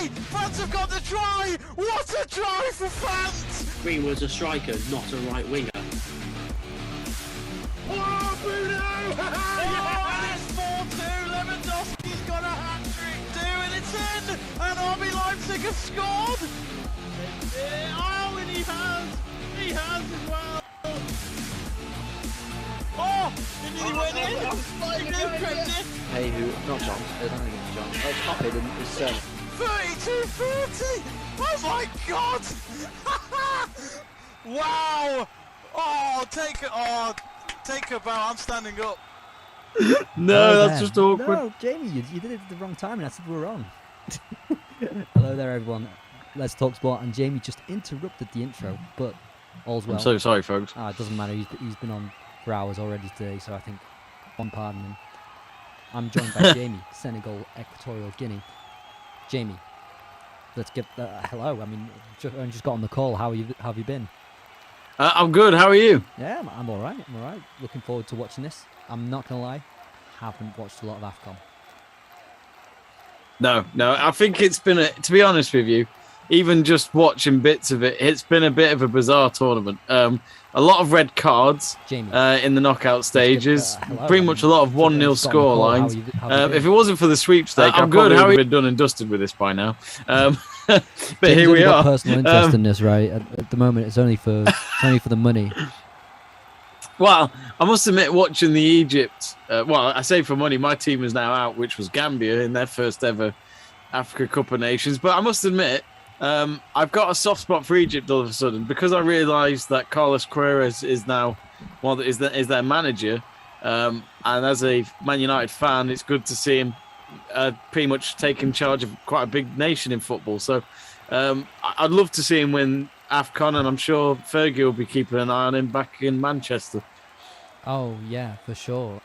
try! Fans have got the try! What a try for France! Green was a striker, not a right winger. Oh, Bruno! Oh, it's 4-2. Lewandowski's got a hat-trick too, and it's in! And RB Leipzig have scored! Oh, and he has as well! Oh, did he win it? Hey, who? Not John. I don't think it's John. Oh, it's Copped and it's Seb. 32-30! Oh my god! Wow! Oh, take a bow. I'm standing up. No, that's just awkward. No, Jamie, you did it at the wrong time, and I said we're wrong. Hello there, everyone. Let's talk sport. And Jamie just interrupted the intro, but all's well. I'm so sorry, folks. It doesn't matter. He's been on for hours already today, so I think one pardon him. I'm joined by Jamie, Senegal, Equatorial Guinea. Jamie, let's give hello. I mean, I just got on the call. How have you been? I'm good. How are you? Yeah, I'm all right. I'm all right. Looking forward to watching this. I'm not gonna lie, haven't watched a lot of AFCON. No. I think it's been to be honest with you, even just watching bits of it, it's been a bit of a bizarre tournament. A lot of red cards Jamie, in the knockout stages. Hello, Pretty much a lot of 1-0 score lines. If it wasn't for the sweepstake, I'm good. How have been done and dusted with this by now? But James here we got are. personal interest in this, right? At the moment, it's only for the money. Well, I must admit, watching the Egypt, I say for money, my team is now out, which was Gambia in their first ever Africa Cup of Nations. But I must admit, I've got a soft spot for Egypt all of a sudden because I realised that Carlos Queiroz is now is their manager. And as a Man United fan, it's good to see him pretty much taking charge of quite a big nation in football. So I'd love to see him win AFCON, and I'm sure Fergie will be keeping an eye on him back in Manchester. Oh yeah, for sure.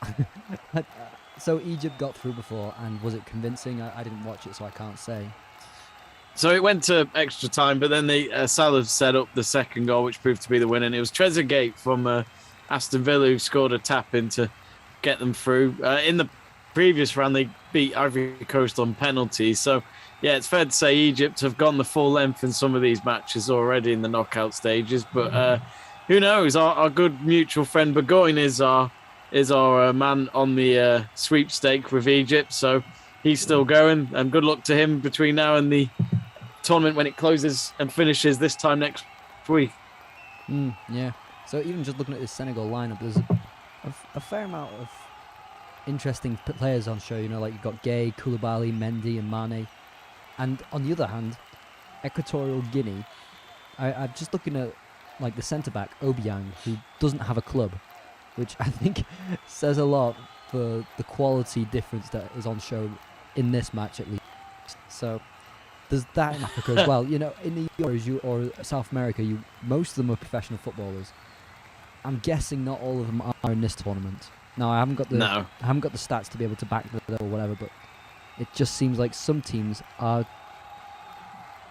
So Egypt got through before, and was it convincing? I didn't watch it, so I can't say. So it went to extra time, but then Salah set up the second goal, which proved to be the winner. And it was Trezeguet from Aston Villa who scored a tap-in to get them through. In the previous round, they beat Ivory Coast on penalties. So, yeah, it's fair to say Egypt have gone the full length in some of these matches already in the knockout stages. But who knows? Our good mutual friend Burgoyne is our man on the sweepstake with Egypt. So he's still going. And good luck to him between now and the tournament when it closes and finishes this time next week. Yeah. So even just looking at this Senegal lineup, there's a fair amount of interesting players on show. You know, like you've got Gay, Koulibaly, Mendy, and Mane. And on the other hand, Equatorial Guinea, I'm just looking at like the centre back Obiang, who doesn't have a club, which I think says a lot for the quality difference that is on show in this match at least. So there's that in Africa as well. You know, in the Euros or South America, most of them are professional footballers. I'm guessing not all of them are in this tournament. Now I haven't got the stats to be able to back that or whatever, but it just seems like some teams are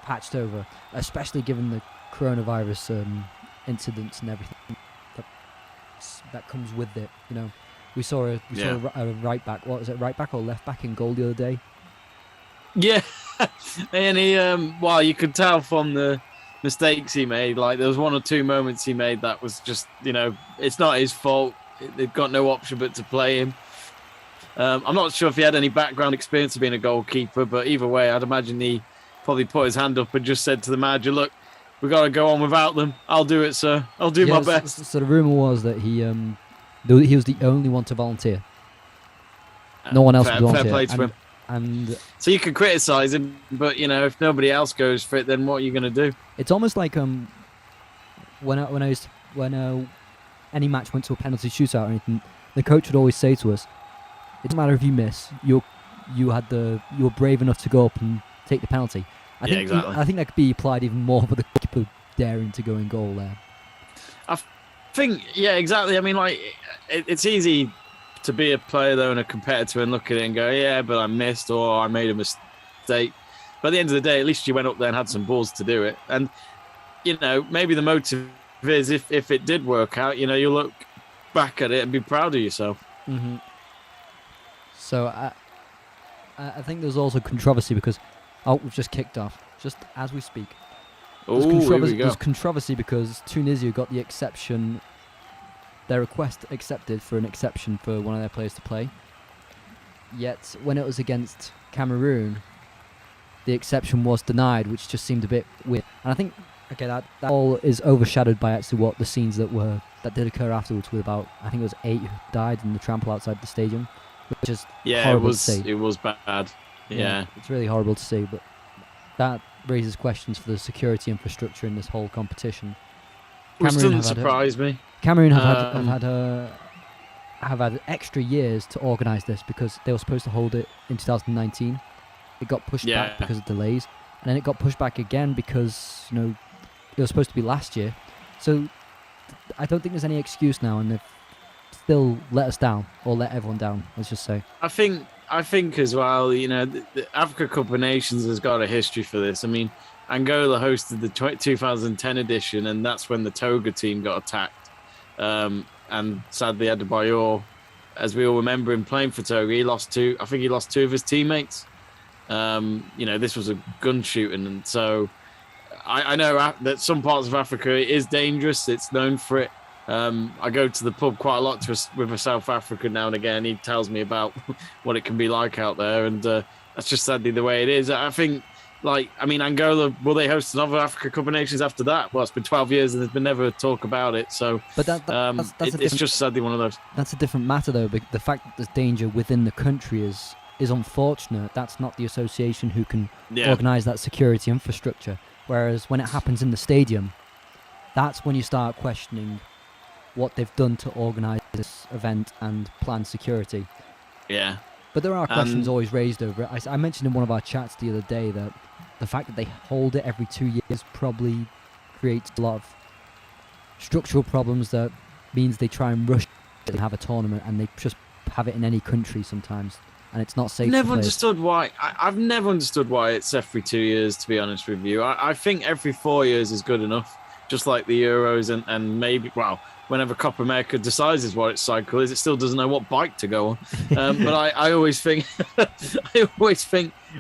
patched over, especially given the coronavirus incidents and everything that comes with it. You know, we saw a right back. What was it, right back or left back in goal the other day? Yeah, and he you could tell from the mistakes he made. Like there was one or two moments he made that was just, you know, it's not his fault. They've got no option but to play him. I'm not sure if he had any background experience of being a goalkeeper, but either way, I'd imagine he probably put his hand up and just said to the manager, "Look, we got to go on without them. I'll do it, sir. I'll do my best." So the rumor was that he was the only one to volunteer. No one else would volunteer. Fair play to him. And so you can criticise him, but you know, if nobody else goes for it, then what are you going to do? It's almost like when any match went to a penalty shootout or anything, the coach would always say to us, "It doesn't matter if you miss. You're brave enough to go up and take the penalty." I think that could be applied even more for the keeper daring to go in goal there. I think, yeah, exactly. I mean, like, it's easy to be a player, though, and a competitor and look at it and go, yeah, but I missed or I made a mistake. But at the end of the day, at least you went up there and had some balls to do it. And, you know, maybe the motive is if it did work out, you know, you'll look back at it and be proud of yourself. Mm-hmm. So I think there's also controversy because Oh, we've just kicked off, just as we speak. Oh, here we go. There's controversy because Tunisia got the exception, their request accepted for an exception for one of their players to play. Yet, when it was against Cameroon, the exception was denied, which just seemed a bit weird. And I think, okay, that all is overshadowed by actually what the scenes that did occur afterwards with about, I think it was 8 who died in the trample outside the stadium, which is horrible to see. It was bad. Yeah. It's really horrible to see, but that raises questions for the security infrastructure in this whole competition. Which doesn't surprise me. Cameroon have had extra years to organise this because they were supposed to hold it in 2019. It got pushed back because of delays, and then it got pushed back again because it was supposed to be last year. So I don't think there's any excuse now, and they've still let us down, or let everyone down. Let's just say. I think as well. The Africa Cup of Nations has got a history for this. I mean, Angola hosted the 2010 edition, and that's when the Togo team got attacked. And sadly, Adebayor, as we all remember him playing for Togo, he lost two of his teammates. This was a gun shooting, and so I know that some parts of Africa is dangerous. It's known for it. I go to the pub quite a lot with a South African now and again. He tells me about what it can be like out there, and that's just sadly the way it is. I think, Angola, will they host another Africa Cup of Nations after that? Well, it's been 12 years and there's been never talk about it. So, but it's just sadly one of those. That's a different matter, though. The fact that there's danger within the country is unfortunate. That's not the association who can organise that security infrastructure. Whereas when it happens in the stadium, that's when you start questioning what they've done to organise this event and plan security. Yeah. But there are questions always raised over it. I mentioned in one of our chats the other day that the fact that they hold it every 2 years probably creates a lot of structural problems that means they try and rush to have a tournament and they just have it in any country sometimes. And it's not safe. I've never understood why. I've never understood why it's every 2 years, to be honest with you. I think every 4 years is good enough, just like the Euros and maybe, whenever Copa America decides what its cycle is, it still doesn't know what bike to go on. But I always think,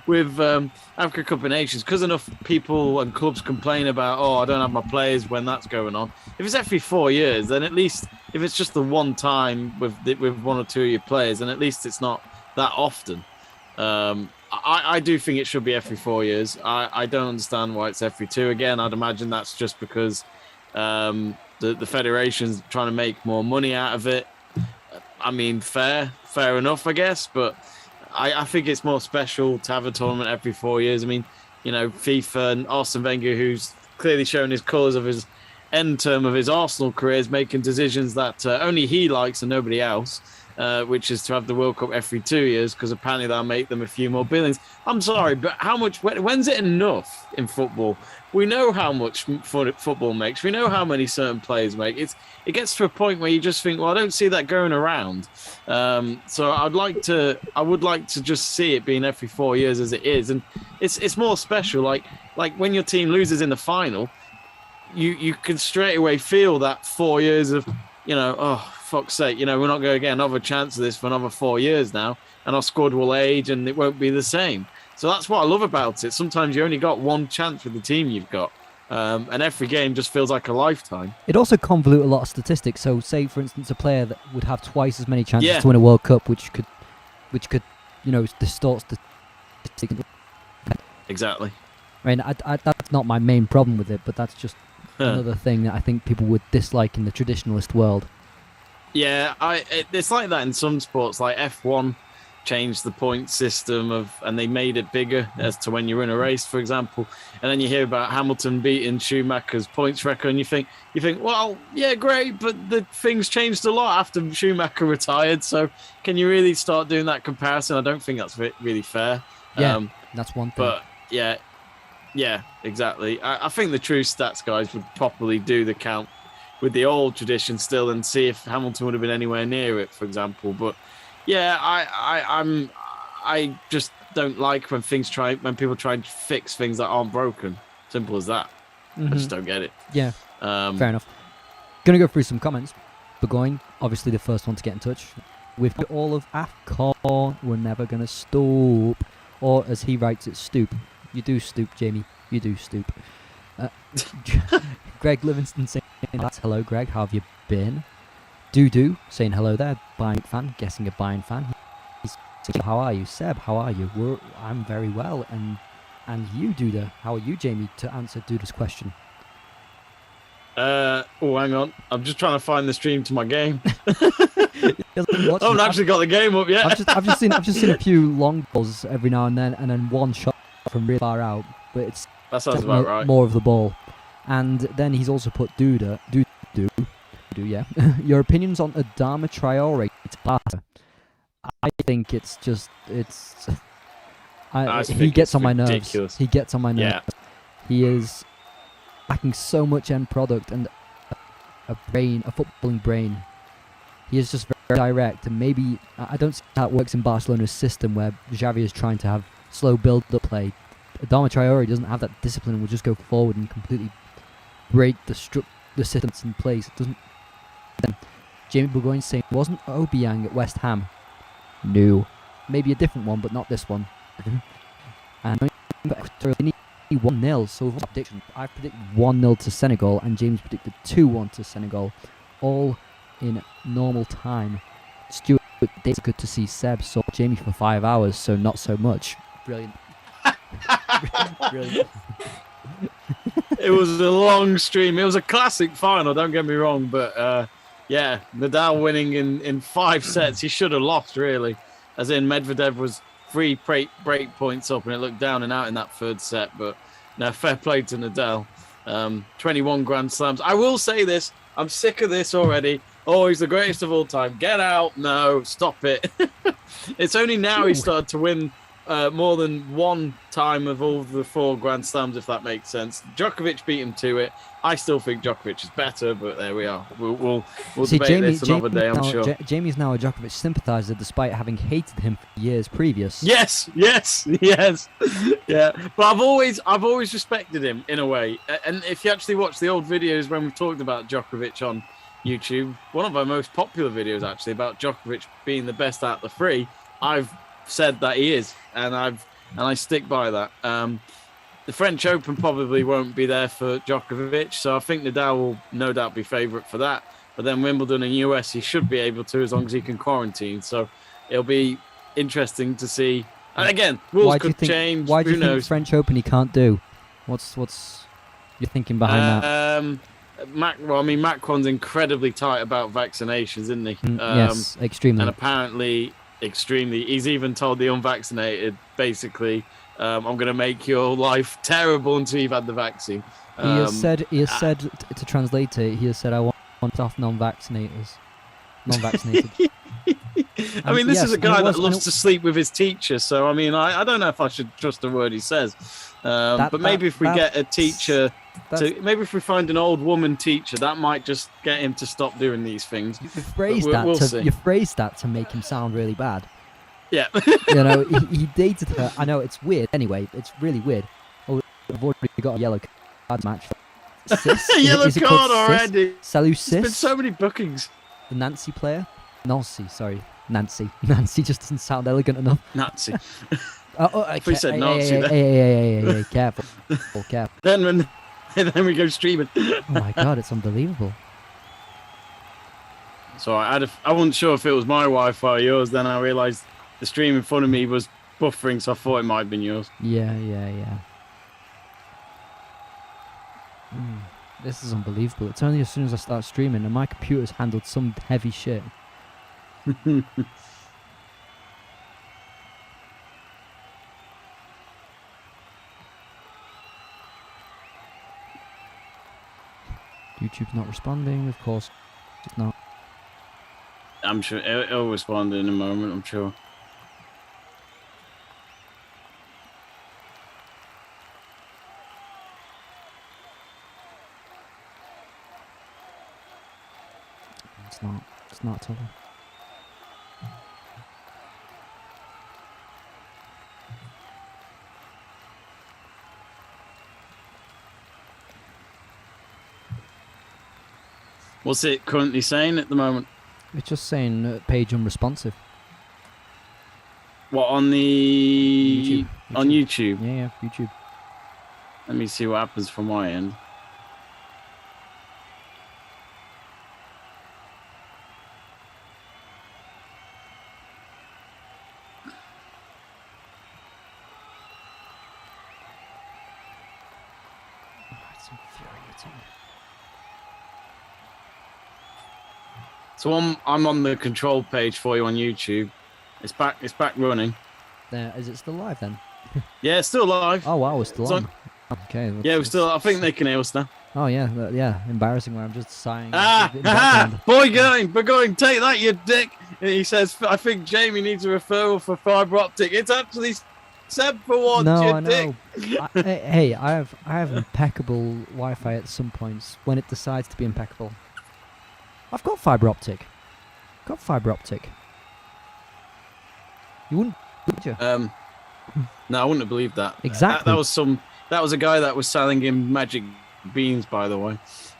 with Africa Cup of Nations, because enough people and clubs complain about, I don't have my players when that's going on. If it's every 4 years, then at least if it's just the one time with one or two of your players, then at least it's not that often. I do think it should be every 4 years. I don't understand why it's every two. Again, I'd imagine that's just because the federation's trying to make more money out of it. I mean, fair enough, I guess. But I think it's more special to have a tournament every 4 years. I mean, FIFA and Arsene Wenger, who's clearly shown his colours of his end term of his Arsenal career, is making decisions that only he likes and nobody else. Which is to have the World Cup every 2 years, because apparently that'll make them a few more billions. I'm sorry, but how much? When's it enough in football? We know how much football makes. We know how many certain players make. It gets to a point where you just think, well, I don't see that going around. So I would like to just see it being every 4 years as it is, and it's more special. Like when your team loses in the final, you can straight away feel that 4 years of, fuck's sake, we're not going to get another chance of this for another 4 years now, and our squad will age and it won't be the same. So that's what I love about it. Sometimes you only got one chance with the team you've got, and every game just feels like a lifetime. It also convolutes a lot of statistics. So say, for instance, a player that would have twice as many chances to win a World Cup, which could distort statistics. Exactly. I mean, I that's not my main problem with it, but that's just another thing that I think people would dislike in the traditionalist world. Yeah, it's like that in some sports, like F1 changed the point system and they made it bigger as to when you're in a race, for example. And then you hear about Hamilton beating Schumacher's points record, and you think, well, yeah, great, but the things changed a lot after Schumacher retired. So can you really start doing that comparison? I don't think that's really fair. Yeah, that's one thing. But yeah, exactly. I think the true stats guys would properly do the count with the old tradition still and see if Hamilton would have been anywhere near it, for example. But yeah, I just don't like when people try and fix things that aren't broken. Simple as that. I just don't get it. Yeah, fair enough. Gonna go through some comments. Burgoyne, obviously the first one to get in touch. We've got all of AFCON. We're never gonna stop. Or as he writes, it's stoop. You do stoop, Jamie. You do stoop. Greg Livingston saying, hello, Greg. How have you been? Doo saying hello there. Bayern fan. Guessing a Bayern fan. He's saying, how are you? Seb, how are you? I'm very well. And you, Duda. How are you, Jamie, to answer Duda's question? Oh, hang on. I'm just trying to find the stream to my game. I haven't actually got the game up yet. I've just seen a few long balls every now and then one shot from really far out, but it's that sounds about right. More of the ball. And then he's also put Duda, yeah. Your opinions on Adama Traore? It's Barca. I think it's just he gets on my nerves. He gets on my nerves. Yeah. He is lacking so much end product and a footballing brain. He is just very direct, and maybe I don't see how it works in Barcelona's system where Xavi is trying to have slow build-up play. Adama Traore doesn't have that discipline and will just go forward and completely break the systems in place. It doesn't. Jamie Burgoyne saying, wasn't Obiang at West Ham? No. Maybe a different one, but not this one. And Equatorial Guinea 1-0, so prediction. I predicted 1-0 to Senegal, and James predicted 2-1 to Senegal. All in normal time. Stuart, it's good to see Seb. Saw Jamie for 5 hours, so not so much. Brilliant. Brilliant. It was a long stream. It was a classic final, don't get me wrong, but yeah, Nadal winning in 5 sets. He should have lost, really. As in, Medvedev was 3 break points up, and it looked down and out in that 3rd set. But no, fair play to Nadal. 21 Grand Slams. I will say this. I'm sick of this already. Oh, he's the greatest of all time. Get out. No, stop it. It's only now he started to win more than one time of all the 4 Grand Slams, if that makes sense. Djokovic beat him to it. I still think Djokovic is better, but there we are. We'll debate this another day, I'm sure. Jamie's now a Djokovic sympathiser, despite having hated him for years previous. Yes. Yeah, but I've always respected him in a way. And if you actually watch the old videos when we've talked about Djokovic on YouTube, one of our most popular videos actually about Djokovic being the best out of the 3, I've said that he is, and I stick by that. The French Open probably won't be there for Djokovic, so I think Nadal will no doubt be favourite for that. But then Wimbledon and US, he should be able to, as long as he can quarantine. So it'll be interesting to see. And again, rules could change. Why do you think French Open he can't do? What's your thinking behind that? Macron's incredibly tight about vaccinations, isn't he? Yes, extremely. And apparently, extremely. He's even told the unvaccinated, basically, I'm going to make your life terrible until you've had the vaccine. He has said, to translate it, he has said, I want off non-vaccinated. I mean, this is a guy that loves to sleep with his teacher, so I mean, I don't know if I should trust a word he says. But maybe if we get a teacher, maybe if we find an old woman teacher, that might just get him to stop doing these things. You phrased that to make him sound really bad. Yeah. You know, he dated her. I know it's weird. Anyway, it's really weird. Oh, I've already got a yellow card match. Sis? Yellow card already. Salut, Sis. There's been so many bookings. The Nancy player. Nancy, sorry. Nancy. Nancy just doesn't sound elegant enough. Nancy. Okay. We said Nancy there. Hey, careful. Careful. Then we go streaming. Oh my god, it's unbelievable. So I wasn't sure if it was my Wi-Fi or yours. Then I realised the stream in front of me was buffering, so I thought it might have been yours. Yeah. This is unbelievable. It's only as soon as I start streaming and my computer's handled some heavy shit. YouTube's not responding, of course. It's not. I'm sure it'll respond in a moment, I'm sure. It's not at all. What's it currently saying at the moment? It's just saying page unresponsive. What, on the... YouTube. On YouTube? Yeah, YouTube. Let me see what happens from my end. That's infuriating. So I'm on the control page for you on YouTube. It's back running. There, is it still live then? Yeah, it's still live. Oh wow, it's still It's on. Okay. Yeah, we're still. I think they can hear us now. Oh yeah, yeah. Embarrassing where I'm just sighing. in the background. Boy going, take that, you dick. And he says, I think Jamie needs a referral for fibre optic. It's actually Seb for one, No, you I dick. know. Hey, I have impeccable Wi-Fi at some points when it decides to be impeccable. I've got fibre optic. You wouldn't, would you? No, I wouldn't have believed that. Exactly. That was a guy that was selling him magic beans, by the way.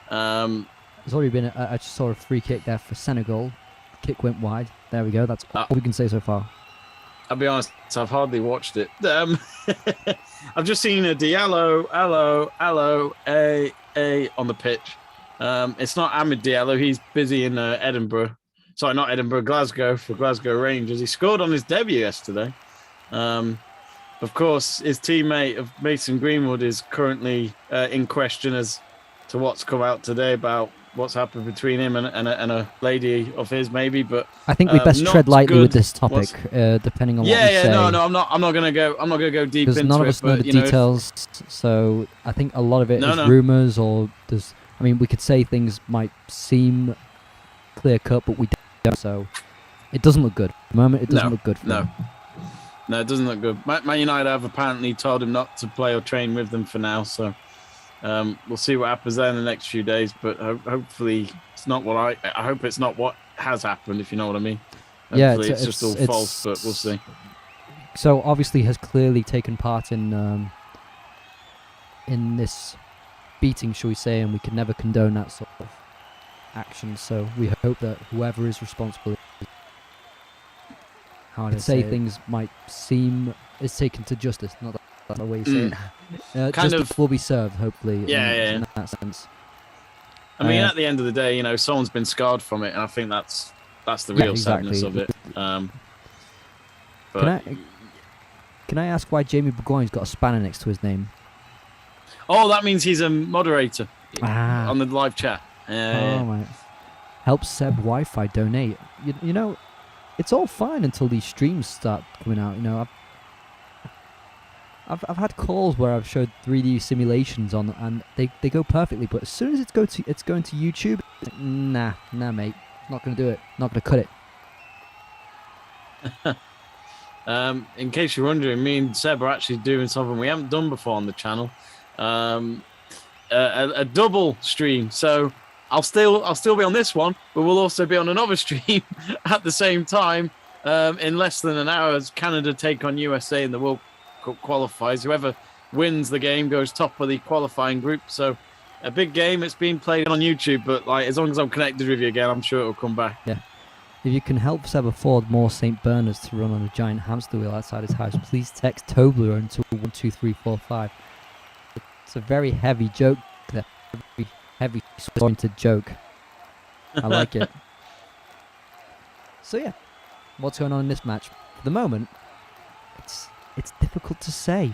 There's already been I just saw a free kick there for Senegal. Kick went wide. There we go. That's all we can say so far. I'll be honest, I've hardly watched it. I've just seen a Diallo, a on the pitch. It's not Ahmed Diallo. He's busy in Edinburgh. Sorry, not Edinburgh, Glasgow, for Glasgow Rangers. He scored on his debut yesterday. Of course, his teammate of Mason Greenwood is currently in question as to what's come out today about what's happened between him and a lady of his, maybe. But I think we best tread lightly with this topic, What's- depending on what we say. no, I'm not gonna go deep Because into none of it. us know But, the you know, details, so I think a lot of it is No. rumours, or there's. I mean, we could say things might seem clear cut, but we don't. So it doesn't look good. At the moment, it doesn't look good. For him. No, it doesn't look good. Man United have apparently told him not to play or train with them for now. So we'll see what happens there in the next few days. But hopefully, it's not what I hope it's not what has happened. If you know what I mean. Yeah, Hopefully it's just all false. But we'll see. So obviously, has clearly taken part in this beating, shall we say, and we can never condone that sort of action. So we hope that whoever is responsible, how I'd say things might seem, is taken to justice. Not that that's the way you say it. Kind Justice will be served, hopefully. In that sense. I mean, at the end of the day, you know, someone's been scarred from it, and I think that's the real sadness of it. But Can I ask why Jamie Burgoyne's got a spanner next to his name? that means he's a moderator Ah. on the live chat. Oh my! Help Seb Wi-Fi donate. You know, it's all fine until these streams start coming out. You know, I've had calls where I've showed 3D simulations on, and they go perfectly. But as soon as it's going to YouTube, it's like, nah, mate, not gonna do it. Not gonna cut it. In case you're wondering, me and Seb are actually doing something we haven't done before on the channel. A double stream. So I'll still be on this one, but we'll also be on another stream at the same time. In less than an hour, as Canada take on USA in the World Cup qualifiers. Whoever wins the game goes top of the qualifying group. So a big game. It's being played on YouTube, but like as long as I'm connected with you again, I'm sure it'll come back. Yeah. If you can help Seb afford more St. Bernards to run on a giant hamster wheel outside his house, please text Toblerone to 12345. It's a very heavy joke there. Very heavy, pointed joke. I like it. So yeah, what's going on in this match? For the moment, it's difficult to say.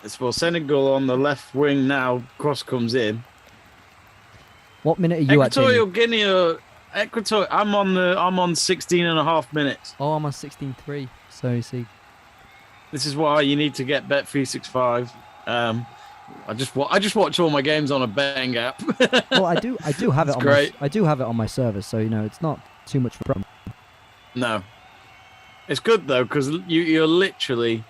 It's for Senegal on the left wing now. Cross comes in. What minute are you at? Equatorial Guinea. I'm on 16 and a half minutes. Oh, I'm on 16.3. So you see, This is why you need to get Bet365. I just watch all my games on a betting app. well, I do have it on great. I do have it on my server, so you know it's not too much of a problem. No, it's good though because you're literally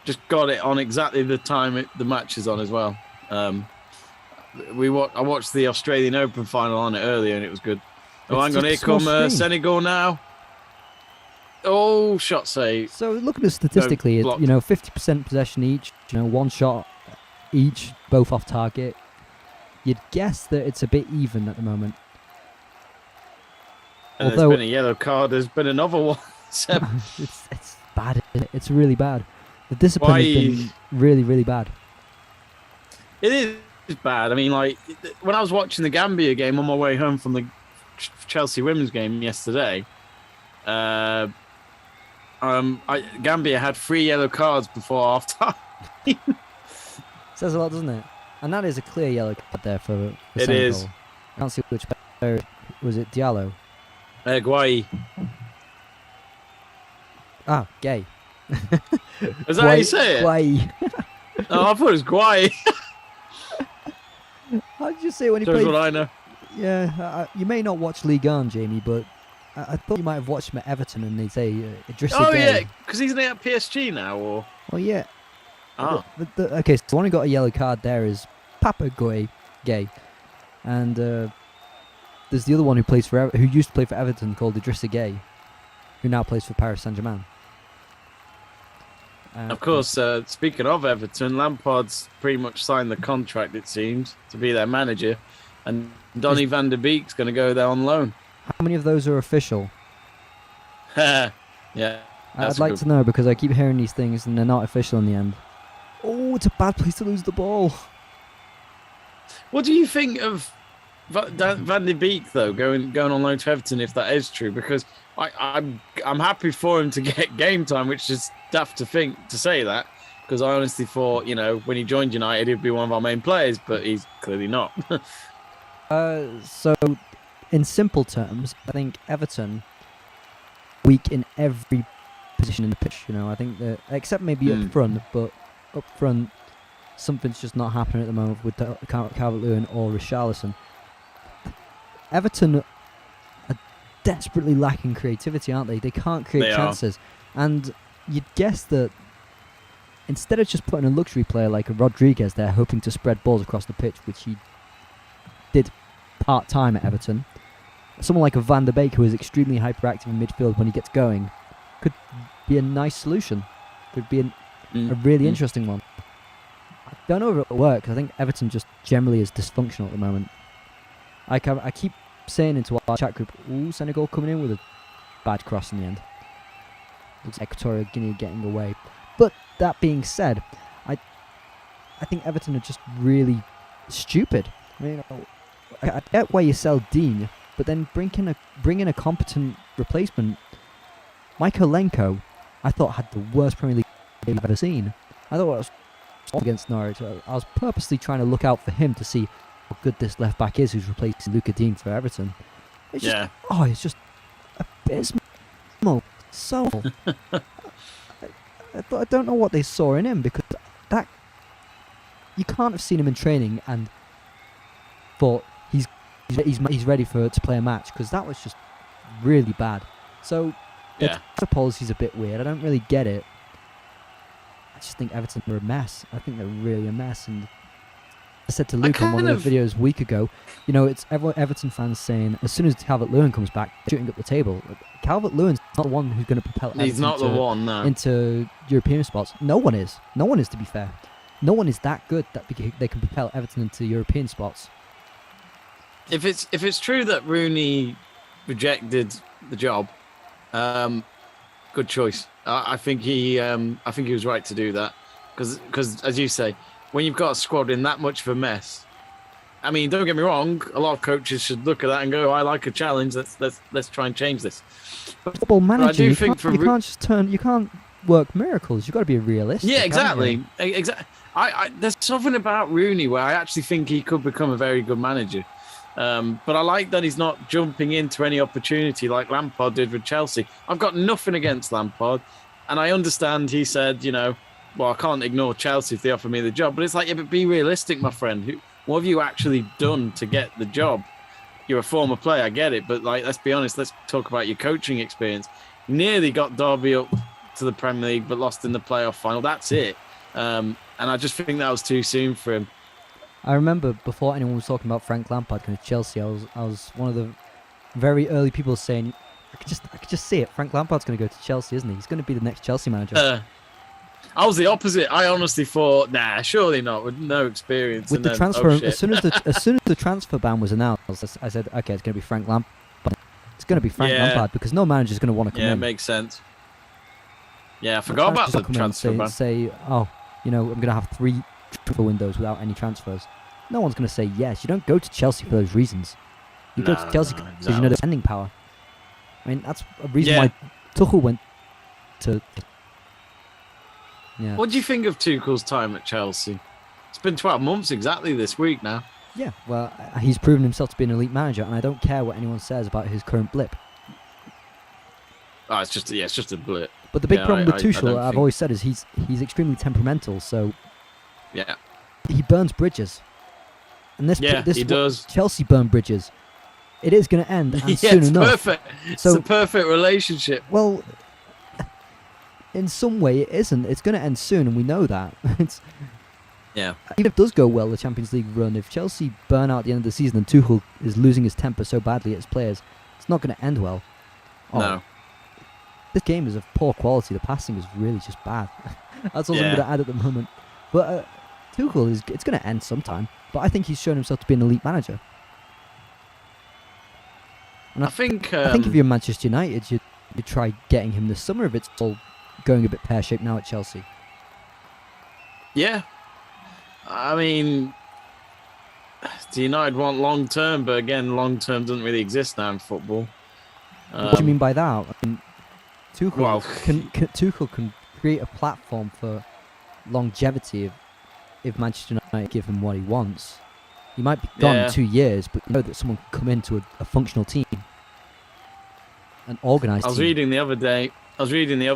just got it on exactly the time the match is on as well. I watched the Australian Open final on it earlier and it was good. Oh, hang on, here come Senegal now. Oh, shot save. So looking at statistically, blocked. 50% possession each, one shot each, both off target. You'd guess that it's a bit even at the moment. And there's been a yellow card. There's been another one. it's bad, isn't it? It's really bad. The discipline has been really, really bad. It is bad. I mean, like, when I was watching the Gambia game on my way home from the Chelsea women's game yesterday, Gambia had 3 yellow cards before half time. Says a lot, doesn't it? And that is a clear yellow card there for It Senegal. is. I can't see which player. Was it Diallo? Guai. Ah, gay. Is that how you say it? Guai. Oh, I thought it was Guai. How did you say it when he That's played? what I know. Yeah, you may not watch Ligue 1, Jamie, but I thought you might have watched him at Everton and they say Idrissa Oh, Gueye. yeah, because he's at PSG now, or... Well, yeah. Oh. Okay, so the one who got a yellow card there is Papa Gay. And there's the other one who used to play for Everton called Idrissa Gueye, who now plays for Paris Saint-Germain. Of course, speaking of Everton, Lampard's pretty much signed the contract, it seems, to be their manager. And Donny van der Beek's going to go there on loan. How many of those are official? Yeah. I'd like to know, because I keep hearing these things and they're not official in the end. Oh, it's a bad place to lose the ball. What do you think of Van der Beek, though, going on loan to Everton, if that is true? Because I'm happy for him to get game time, which is daft to say that, because I honestly thought, when he joined United, he'd be one of our main players, but he's clearly not. So, in simple terms, I think Everton weak in every position in the pitch. I think that, except maybe up front, but up front, something's just not happening at the moment with Calvert-Lewin or Richarlison. Everton are desperately lacking creativity, aren't they? They can't create chances. And you'd guess that instead of just putting a luxury player like a Rodriguez there, hoping to spread balls across the pitch, which he did part-time at Everton, someone like a Van der Beek, who is extremely hyperactive in midfield when he gets going, could be a nice solution. Could be a really interesting one. I don't know if it'll work, because I think Everton just generally is dysfunctional at the moment. I keep saying into our chat group, ooh, Senegal coming in with a bad cross in the end. Looks like Equatorial Guinea getting away. But that being said, I think Everton are just really stupid. I mean, I get why you sell Dean, but then bring in a competent replacement. Mykolenko, I thought, had the worst Premier League game I've ever seen. I thought it was against Norwich. I was purposely trying to look out for him to see how good this left back is, who's replacing Luca Dean for Everton. It's just, it's just abysmal. So I don't know what they saw in him, because that you can't have seen him in training and thought he's ready to play a match, because that was just really bad. So the policy's a bit weird. I don't really get it. I just think Everton are a mess. I think they're really a mess. And I said to Luke on one of the videos a week ago, it's Everton fans saying, as soon as Calvert-Lewin comes back, shooting up the table. Calvert-Lewin's not the one who's going to propel Everton into European spots. No one is. No one is, to be fair. No one is that good that they can propel Everton into European spots. If it's true that Rooney rejected the job, good choice. I think he was right to do that, because as you say, when you've got a squad in that much of a mess, I mean, don't get me wrong, a lot of coaches should look at that and go, I like a challenge. Let's try and change this. Football manager, you can't just you can't work miracles. You've got to be realistic. Yeah, exactly. There's something about Rooney where I actually think he could become a very good manager. But I like that he's not jumping into any opportunity like Lampard did with Chelsea. I've got nothing against Lampard, and I understand he said, I can't ignore Chelsea if they offer me the job. But it's like, but be realistic, my friend. What have you actually done to get the job? You're a former player, I get it, but let's be honest. Let's talk about your coaching experience. You nearly got Derby up to the Premier League, but lost in the playoff final. That's it. And I just think that was too soon for him. I remember before anyone was talking about Frank Lampard going to Chelsea, I was one of the very early people saying, I could just see it. Frank Lampard's going to go to Chelsea, isn't he? He's going to be the next Chelsea manager. I was the opposite. I honestly thought, surely not, with no experience. With the transfer, as soon as the transfer ban was announced, I said, okay, it's going to be Frank Lampard. It's going to be Frank Lampard, because no manager's going to want to come in. Yeah, makes sense. Yeah, I forgot about the transfer ban. Say, I'm going to have three transfer windows without any transfers. No one's going to say yes. You don't go to Chelsea for those reasons. You go to Chelsea because you know there's spending power. I mean, that's a reason why Tuchel went to... Yeah. What do you think of Tuchel's time at Chelsea? It's been 12 months exactly this week now. Yeah, well, he's proven himself to be an elite manager, and I don't care what anyone says about his current blip. Oh, it's just a blip. But the big problem with Tuchel, I've always said, is he's extremely temperamental. So he burns bridges, and this he does. Chelsea burn bridges. It is going to end and soon enough. Perfect. So, it's a perfect relationship. Well, in some way, it isn't. It's going to end soon, and we know that. Even if it does go well, the Champions League run, if Chelsea burn out at the end of the season and Tuchel is losing his temper so badly at his players, it's not going to end well. No. This game is of poor quality. The passing is really just bad. That's all I'm going to add at the moment. But Tuchel, it's going to end sometime. But I think he's shown himself to be an elite manager. And I think if you're Manchester United, you try getting him this summer if it's all going a bit pear-shaped now at Chelsea. Yeah. I mean, the United want long-term, but again, long-term doesn't really exist now in football. What do you mean by that? I mean, Tuchel can create a platform for longevity if Manchester United give him what he wants. He might be gone in 2 years, but you know that someone can come into a functional team, an organised team. I was reading the other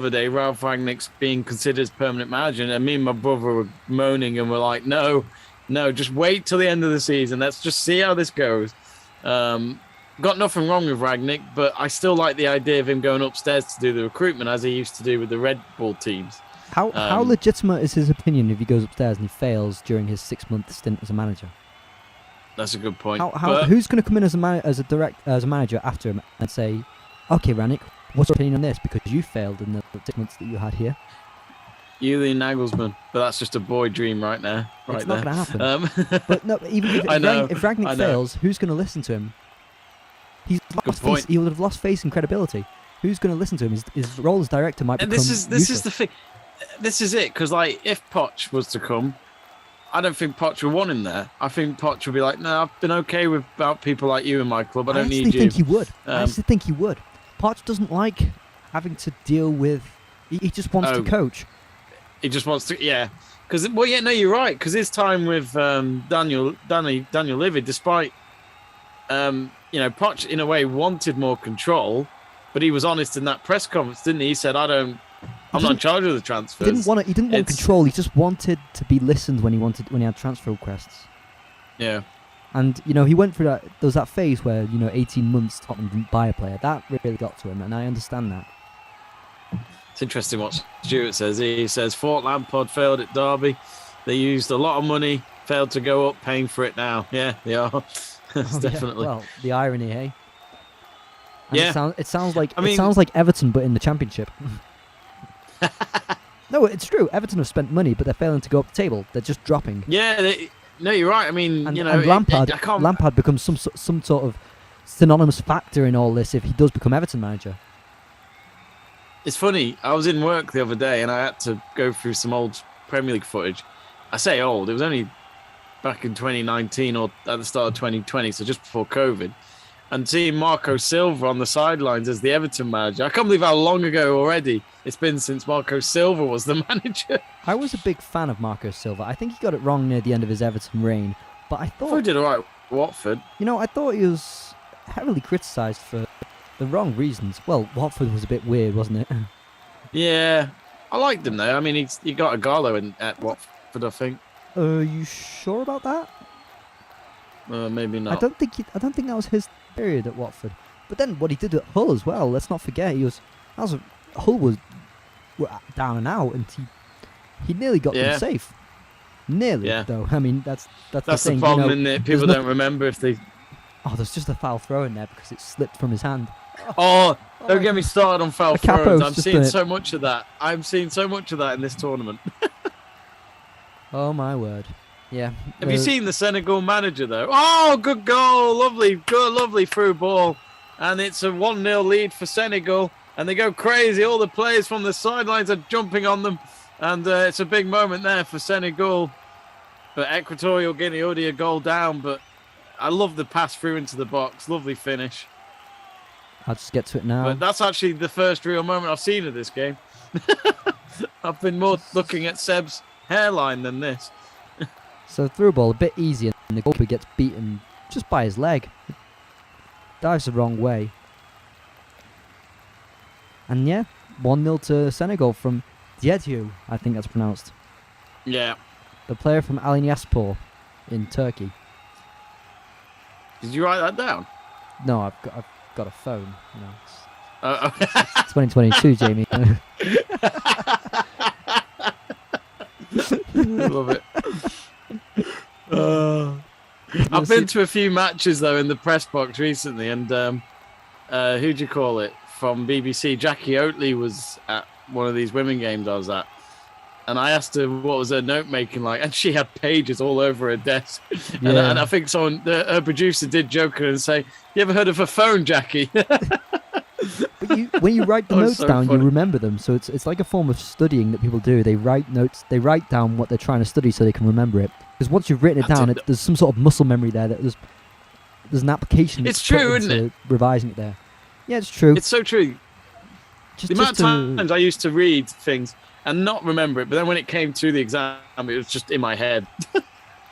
day, Ralph Rangnick's being considered as permanent manager, and me and my brother were moaning and we're like, no, just wait till the end of the season. Let's just see how this goes. Got nothing wrong with Rangnick, but I still like the idea of him going upstairs to do the recruitment as he used to do with the Red Bull teams. How legitimate is his opinion if he goes upstairs and he fails during his 6-month stint as a manager? That's a good point. Who's going to come in as a manager after him and say, okay, Rangnick, what's your opinion on this? Because you failed in the 6 months that you had here. Julian Nagelsmann, but that's just a boy dream right now. It's not going to happen. But no, even if Rangnick fails, who's going to listen to him? He would have lost face and credibility. Who's going to listen to him? His role as director might become useless. This is the thing. This is it, because if Poch was to come, I don't think Poch would want him there. I think Poch would be like, no, I've been okay without people like you in my club. I don't need you. I actually think he would. Poch doesn't like having to deal with... He just wants to coach. He just wants to, Because, you're right. Because his time with Daniel Levy, despite... Poch in a way wanted more control, but he was honest in that press conference, didn't he? He said, I'm not in charge of the transfers. He didn't want control. He just wanted to be listened when he had transfer requests. Yeah. And he went through that. There was that phase where 18 months Tottenham didn't buy a player. That really got to him, and I understand that. It's interesting what Stuart says. He says Fort Lampard failed at Derby. They used a lot of money, failed to go up, paying for it now. Yeah, they are. Definitely. Well, the irony, eh? And it sounds like Everton, but in the Championship. No, it's true. Everton have spent money, but they're failing to go up the table. They're just dropping. Yeah, no, you're right. I mean, and Lampard becomes some sort of synonymous factor in all this if he does become Everton manager. It's funny. I was in work the other day and I had to go through some old Premier League footage. I say old. It was only back in 2019 or at the start of 2020, so just before COVID. And seeing Marco Silva on the sidelines as the Everton manager. I can't believe how long ago already it's been since Marco Silva was the manager. I was a big fan of Marco Silva. I think he got it wrong near the end of his Everton reign, but I thought he did all right with Watford. I thought he was heavily criticised for the wrong reasons. Well, Watford was a bit weird, wasn't it? Yeah, I liked him though. I mean, he got a Gallo at Watford, I think. Are you sure about that? Maybe not. I don't think that was his period at Watford. But then what he did at Hull as well. Let's not forget Hull was down and out, and he nearly got them safe. Nearly, though. I mean, that's the thing. The problem, isn't it? People don't remember if they. Oh, there's just a foul throw in there because it slipped from his hand. Oh, don't get me started on foul throws. I'm seeing so much of that. I'm seeing so much of that in this tournament. Oh my word. Yeah. Have you seen the Senegal manager though? Oh, good goal. Lovely through ball. And it's a 1-0 lead for Senegal. And they go crazy. All the players from the sidelines are jumping on them. And it's a big moment there for Senegal. But Equatorial Guinea already a goal down, but I love the pass through into the box. Lovely finish. I'll just get to it now. But that's actually the first real moment I've seen of this game. I've been more looking at Seb's hairline than this. So through ball, a bit easier, and the goalkeeper gets beaten just by his leg. Dives the wrong way. And yeah, 1-0 to Senegal from Diédhiou, I think that's pronounced. Yeah. The player from Alanyaspor in Turkey. Did you write that down? No, I've got a phone. You know, It's it's 2022, Jamie. I love it. I've been to a few matches though in the press box recently, and who'd you call it from BBC? Jackie Oatley was at one of these women games I was at, and I asked her what was her note making like, and she had pages all over her desk. Yeah. And I think her producer did joke her and say, "You ever heard of a phone, Jackie?" But when you write the That was notes so down, funny. you remember them. So it's like a form of studying that people do. They write notes. They write down what they're trying to study so they can remember it. Because once you've written it That's down, it. there's some sort of muscle memory there. There's an application. It's that's put true, isn't into it? Revising it there. Yeah, it's true. It's so true. The amount of times I used to read things and not remember it, but then when it came to the exam, it was just in my head.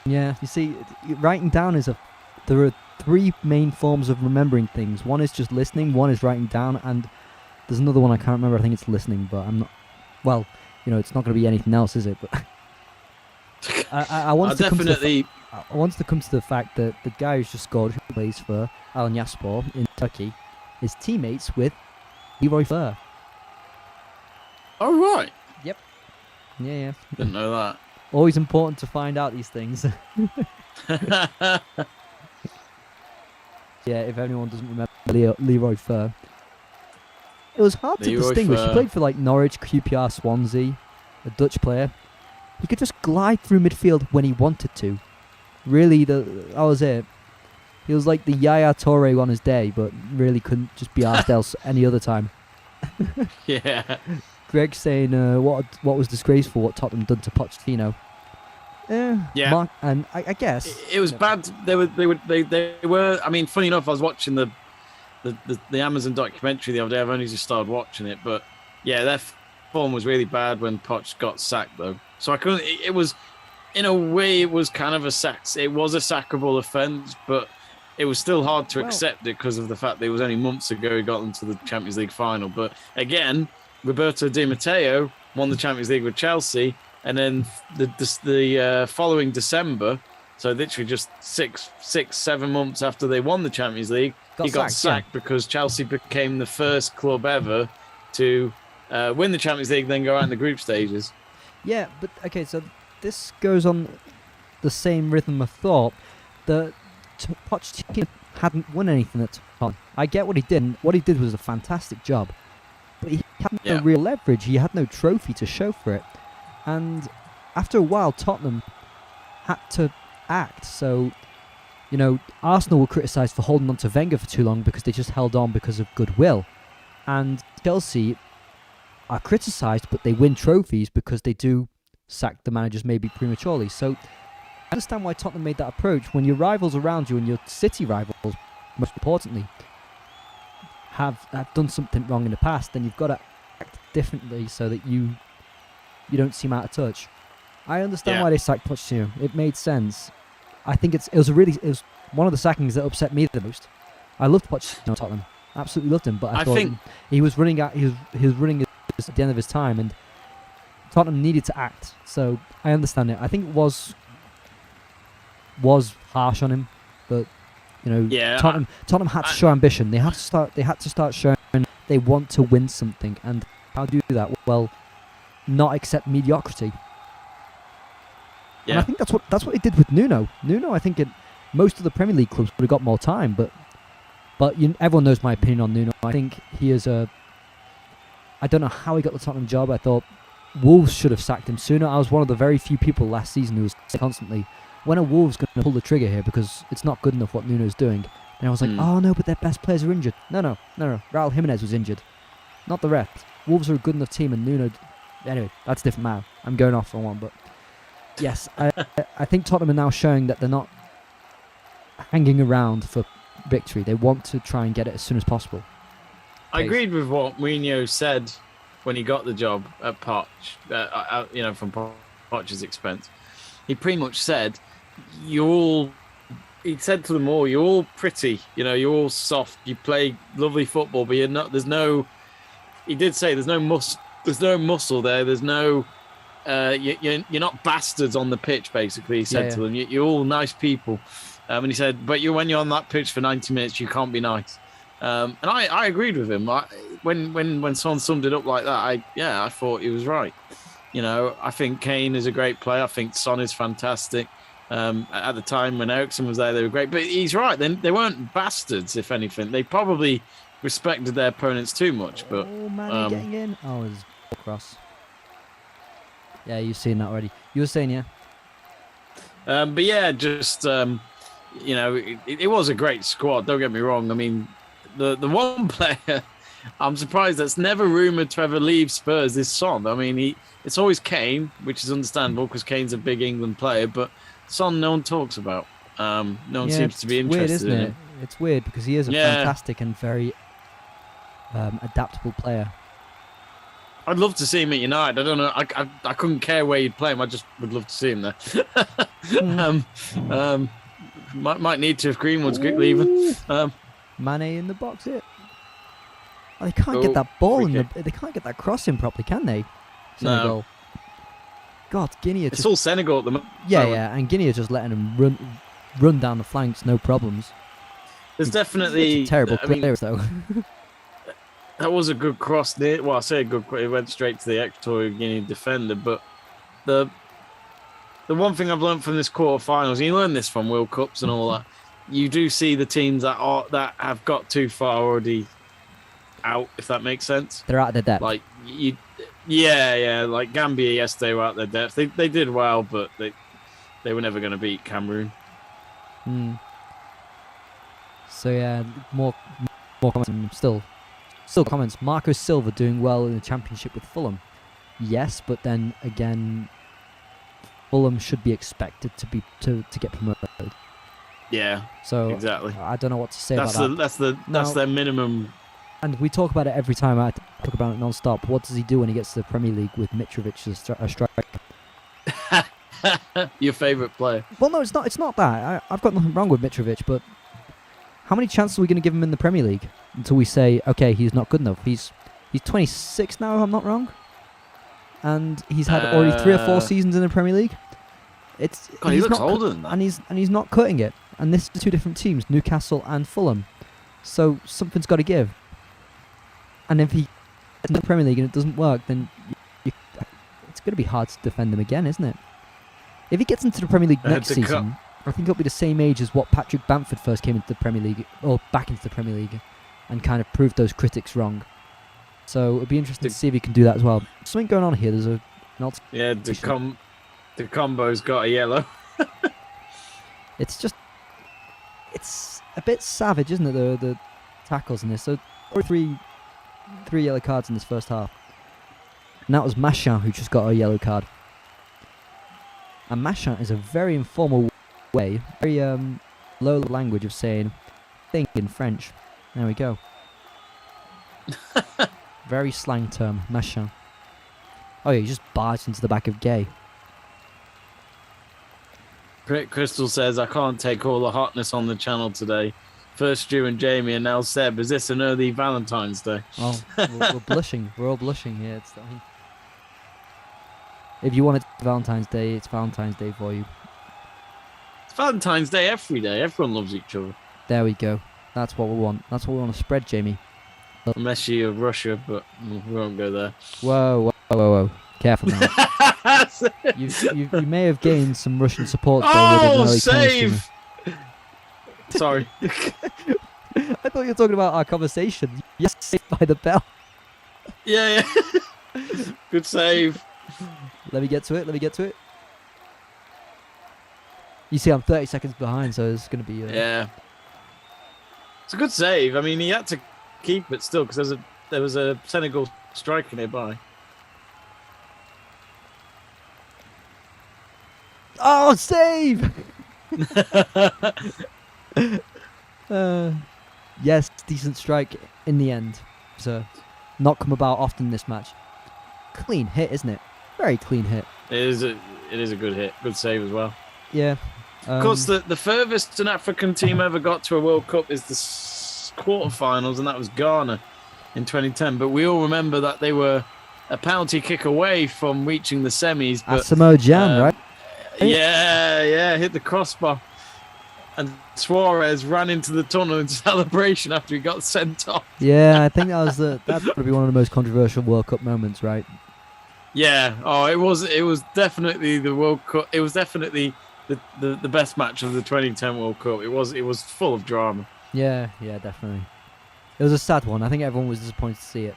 Yeah, you see, writing down there are 3 main forms of remembering things. One is just listening, one is writing down, and there's another one I can't remember. I think it's listening, but I'm not. Well, it's not going to be anything else, is it? But I want to definitely. I wanted to come to the fact that the guy who's just scored, who plays for Alanyaspor in Turkey, is teammates with Leroy Fer. Oh right, Yeah. didn't know that. Always important to find out these things. Yeah, if anyone doesn't remember Leroy Fer. It was hard to Leroy distinguish. Fer. He played for like Norwich, QPR, Swansea, a Dutch player. He could just glide through midfield when he wanted to. Really, that was it. He was like the Yaya Toure on his day, but really couldn't just be asked else any other time. Yeah. Greg saying what was disgraceful what Tottenham done to Pochettino. Yeah. And I guess It was bad. They were. I mean, funny enough, I was watching the Amazon documentary the other day. I've only just started watching it, but yeah, their form was really bad when Poch got sacked, though. So I couldn't. It was, in a way, it was kind of a sack. It was a sackable offence, but it was still hard to accept it because of the fact that it was only months ago he got them to the Champions League final. But again, Roberto Di Matteo won the Champions League with Chelsea. And then the following December, so literally just 7 months after they won the Champions League, he got sacked because Chelsea became the first club ever to win the Champions League, then go out in the group stages. Yeah, but okay, so this goes on the same rhythm of thought. The Pochettino hadn't won anything at Tottenham. I get what he did. And what he did was a fantastic job, but he had no real leverage. He had no trophy to show for it. And after a while, Tottenham had to act. So, Arsenal were criticised for holding on to Wenger for too long because they just held on because of goodwill. And Chelsea are criticised, but they win trophies because they do sack the managers maybe prematurely. So I understand why Tottenham made that approach. When your rivals around you and your city rivals, most importantly, have done something wrong in the past, then you've got to act differently so that you don't seem out of touch. I understand why they sacked Pochettino. It made sense. I think it was one of the sackings that upset me the most. I loved Pochettino at Tottenham. Absolutely loved him, but I thought he was running out. He was running at the end of his time, and Tottenham needed to act. So I understand it. I think it was harsh on him, but Tottenham had to show ambition. They had to start showing they want to win something, and how do you do that? Well, not accept mediocrity. Yeah. And I think that's what it did with Nuno. I think most of the Premier League clubs would have got more time, but everyone knows my opinion on Nuno. I think he is I don't know how he got the Tottenham job. I thought Wolves should have sacked him sooner. I was one of the very few people last season who was constantly, when are Wolves going to pull the trigger here because it's not good enough what Nuno's doing. And I was like, oh no, but their best players are injured. No. Raul Jimenez was injured, not the rest. Wolves are a good enough team, and Nuno. Anyway, that's a different matter. I'm going off on one, but Yes, I think Tottenham are now showing that they're not hanging around for victory. They want to try and get it as soon as possible. I agreed with what Mourinho said when he got the job at Poch, from Poch's expense. He pretty much said, he said to them all, you're all pretty, you're all soft, you play lovely football, but you're not, he did say there's no muscle there, there's no, you're not bastards on the pitch, basically, he said to them. You're all nice people. And he said, but when you're on that pitch for 90 minutes, you can't be nice. And I agreed with him. When Son summed it up like that, I thought he was right. I think Kane is a great player. I think Son is fantastic. At the time when Eriksen was there, they were great. But he's right. They weren't bastards, if anything. They probably respected their opponents too much. But Manny getting in. Oh, it's cross. Yeah, you've seen that already. You were saying, yeah? But yeah, just, it was a great squad. Don't get me wrong. I mean, the one player I'm surprised that's never rumoured to ever leave Spurs is Son. I mean, it's always Kane, which is understandable because Kane's a big England player, but Son no one talks about. No one seems to be interested weird, isn't in it? him. It's weird because he is a fantastic and very adaptable player. I'd love to see him at United. I don't know. I couldn't care where you'd play him. I just would love to see him there. Might need to if Greenwood's leaving. Mane in the box here. Oh, they can't get that ball in they can't get that cross in properly, can they? Senegal. No. God, Guinea. It's all Senegal at the moment. Yeah, and Guinea are just letting them run down the flanks, no problems. There's definitely terrible players though. That was a good cross. Well, I say a good cross. It went straight to the Equatorial Guinea defender. But the one thing I've learned from this quarterfinals, you learn this from World Cups and all that. You do see the teams that have got too far already out, if that makes sense. They're out of their depth. Like like Gambia yesterday were out their depth. They did well, but they were never going to beat Cameroon. So yeah, more comments. Still comments. Marco Silva doing well in the Championship with Fulham. Yes, but then again, Fulham should be expected to get promoted. Yeah. So exactly. I don't know what to say about that. That's their minimum. And we talk about it every time. I talk about it non-stop. What does he do when he gets to the Premier League with Mitrovic as a striker? Your favourite player? Well, no, it's not. It's not that. I've got nothing wrong with Mitrovic, but how many chances are we going to give him in the Premier League until we say, okay, he's not good enough? He's 26 now, if I'm not wrong, and he's had already 3 or 4 seasons in the Premier League. He looks older than that, and he's not cutting it. And this is 2 different teams, Newcastle and Fulham. So something's got to give. And if he gets in the Premier League and it doesn't work, then it's going to be hard to defend him again, isn't it? If he gets into the Premier League next season, I think he'll be the same age as what Patrick Bamford first came into the Premier League, or back into the Premier League, and kind of proved those critics wrong. So it'll be interesting to see if he can do that as well. Something going on here. There's the combo's got a yellow. It's a bit savage, isn't it? The tackles in this. So 3 yellow cards in this first half. And that was Machin who just got a yellow card. And Machin is a very informal way, very low language of saying "think" in French. There we go. Very slang term, Machin. Oh yeah, he just barged into the back of Gay. Crystal says, I can't take all the hotness on the channel today. First Stu and Jamie and now Seb. Is this an early Valentine's Day? Oh, we're blushing. We're all blushing here. If you want it Valentine's Day, it's Valentine's Day for you. It's Valentine's Day every day. Everyone loves each other. There we go. That's what we want. That's what we want to spread, Jamie. Unless you're Russia, but we won't go there. Whoa. Careful now. you may have gained some Russian support. Oh, save! Sorry. I thought you were talking about our conversation. Yes, saved by the bell. Yeah. Good save. Let me get to it. You see, I'm 30 seconds behind, so it's going to be... Yeah. It's a good save. I mean, he had to keep it still, because there was a Senegal striker nearby. Oh, save! Yes, decent strike in the end. So, not come about often this match. Clean hit, isn't it? Very clean hit. It is a good hit. Good save as well. Yeah. Of course, the furthest an African team ever got to a World Cup is the quarterfinals, and that was Ghana in 2010. But we all remember that they were a penalty kick away from reaching the semis. But Asamoah Gyan, right? Yeah, hit the crossbar. And Suarez ran into the tunnel in celebration after he got sent off. Yeah, I think that's got to be one of the most controversial World Cup moments, right? Yeah. Oh, it was definitely the World Cup. It was definitely the best match of the 2010 World Cup. It was full of drama. Yeah, definitely. It was a sad one. I think everyone was disappointed to see it.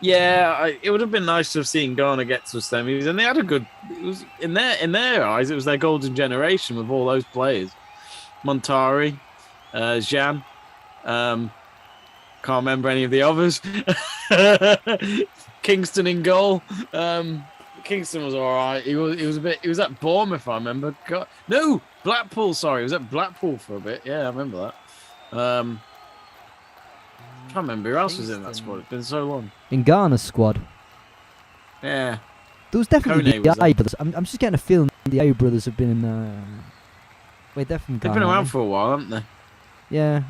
Yeah, it would have been nice to have seen Ghana get to the semis, and they had a good. It was in their eyes, it was their golden generation with all those players. Montari, Jean, can't remember any of the others. Kingston in goal. Kingston was all right. He was at Bournemouth, I remember. No, Blackpool. Sorry, he was at Blackpool for a bit. Yeah, I remember that. I can't remember who else was in that squad. It's been so long. In Ghana's squad. Yeah. There was definitely Kone the was Ayew brothers. I'm just getting a feeling the Ayew brothers have been in. Wait, they're from Ghana. They've been around for a while, haven't they? Yeah.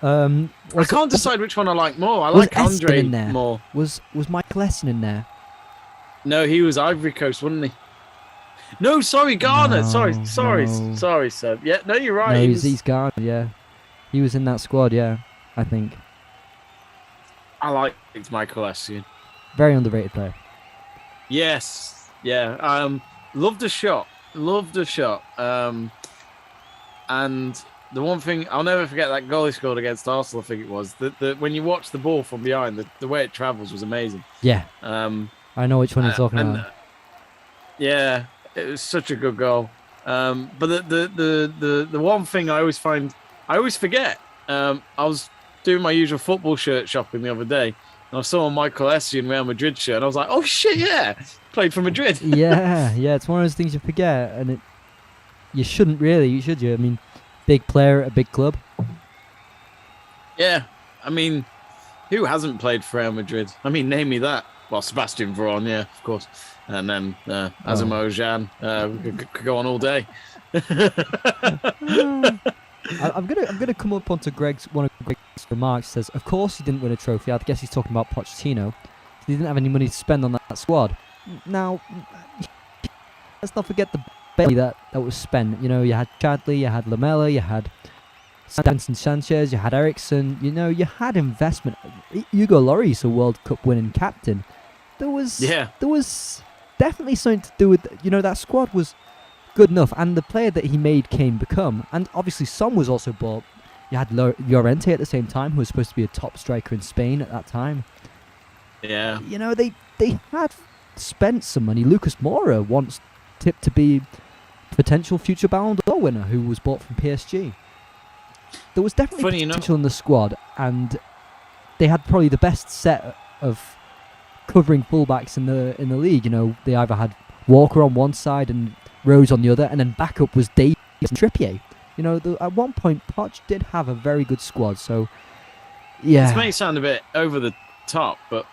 I can't decide which one I like more. I like Andre in there? more. Was Michael Essien in there? No, he was Ivory Coast, wasn't he? No, sorry, Ghana. No, Sorry, Seb. Yeah, no, you're right. No, he's Ghana. Yeah, he was in that squad. Yeah, I think. I liked Michael Essien. Very underrated player. Yes, yeah. Loved the shot. And the one thing I'll never forget, that goal he scored against Arsenal, I think it was. When you watch the ball from behind, the way it travels was amazing. Yeah. I know which one you're talking about. Yeah, it was such a good goal. But the one thing I always forget. I was doing my usual football shirt shopping the other day, and I saw a Michael Essien Real Madrid shirt, and I was like, oh shit, yeah, played for Madrid. yeah, it's one of those things you forget, and you shouldn't really, should you? I mean, big player at a big club. Yeah, I mean, who hasn't played for Real Madrid? I mean, name me that. Well, Sebastian Veron, yeah, of course. And then Asamoah Gyan. We could go on all day. I'm gonna come up onto one of Greg's remarks. Says, of course he didn't win a trophy. I guess he's talking about Pochettino. He didn't have any money to spend on that squad. Now, let's not forget the money that was spent. You know, you had Chadley, you had Lamela, you had Davinson Sanchez, you had Ericsson. You know, you had investment. Hugo Lloris, a World Cup winning captain. There was definitely something to do with, that squad was good enough, and the player that he made Kane become. And obviously Son was also bought. You had Llorente at the same time, who was supposed to be a top striker in Spain at that time. Yeah. They had spent some money. Lucas Moura once tipped to be potential future Ballon d'Or winner, who was bought from PSG. There was definitely potential in the squad, and they had probably the best set of covering fullbacks in the league. They either had Walker on one side and Rose on the other, and then backup was Davies and Trippier. At one point, Poch did have a very good squad. So, yeah. This may sound a bit over the top, but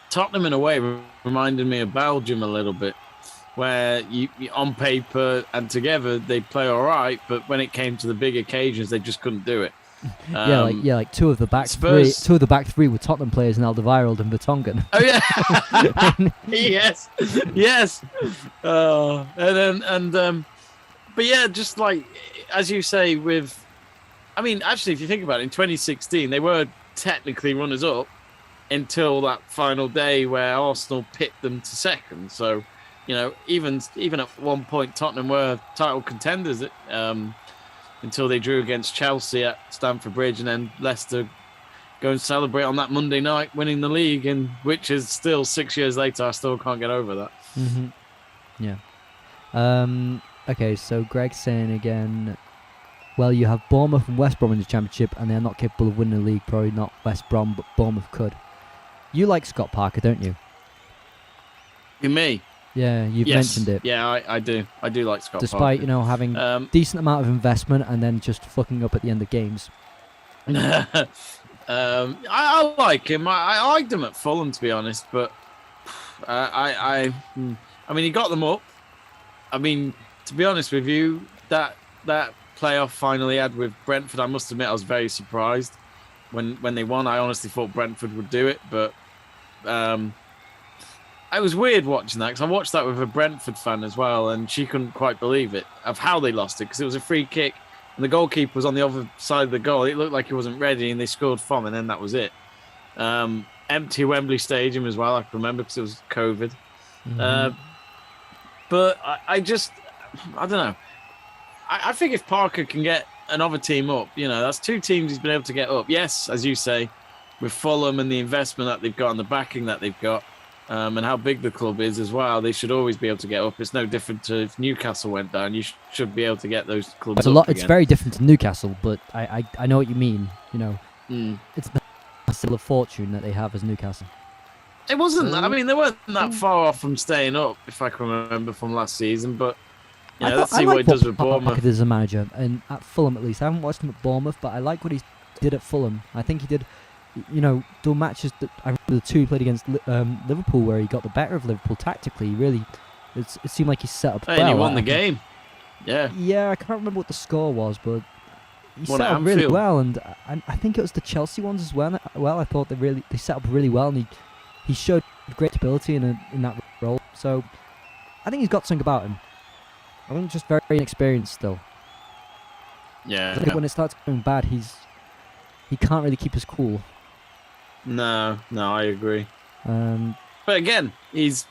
Tottenham, in a way, reminded me of Belgium a little bit, where you on paper and together they play all right, but when it came to the big occasions, they just couldn't do it. Like two of the back three were Tottenham players, in Alderweireld and Vertonghen. Oh yeah, yes. But yeah, just like as you say, actually, if you think about it, in 2016 they were technically runners up until that final day where Arsenal pipped them to second. So, even at one point Tottenham were title contenders. Until they drew against Chelsea at Stamford Bridge, and then Leicester go and celebrate on that Monday night, winning the league, and which is still 6 years later. I still can't get over that. Mm-hmm. Yeah. Okay, so Greg's saying again, well, you have Bournemouth and West Brom in the Championship, and they're not capable of winning the league. Probably not West Brom, but Bournemouth could. You like Scott Parker, don't you? Me? Yeah, you've Yes. mentioned it. Yeah, I do. I do like Scott Despite, Parker. having decent amount of investment and then just fucking up at the end of games. I like him. I liked him at Fulham, to be honest, but I mean, he got them up. I mean, to be honest with you, that playoff final he had with Brentford, I must admit, I was very surprised when they won. I honestly thought Brentford would do it, but it was weird watching that because I watched that with a Brentford fan as well, and she couldn't quite believe it of how they lost it because it was a free kick and the goalkeeper was on the other side of the goal. It looked like he wasn't ready, and they scored from, and then that was it. Empty Wembley Stadium as well, I can remember because it was COVID. But I don't know. I think if Parker can get another team up, that's two teams he's been able to get up. Yes, as you say, with Fulham and the investment that they've got and the backing that they've got, and how big the club is as well, they should always be able to get up. It's no different to if Newcastle went down. You should be able to get those clubs It's a up lot. again. It's very different to Newcastle, but I know what you mean. It's still a fortune that they have as Newcastle. It wasn't. I mean, they weren't that far off from staying up, if I can remember from last season. But let's see what he does with Bournemouth. Parker as a manager, and at Fulham at least. I haven't watched him at Bournemouth, but I like what he did at Fulham. I think he did, the matches that I remember the two he played against Liverpool, where he got the better of Liverpool tactically. Really, it seemed like he set up well. And he won the game. Yeah. Yeah, I can't remember what the score was, but he Won set at up really Anfield. well, and I think it was the Chelsea ones as well. I thought they set up really well, and he showed great ability in that role. So I think he's got something about him. I think just very inexperienced still. Yeah. I think when it starts going bad, he can't really keep his cool. No, I agree. Um, But again, he's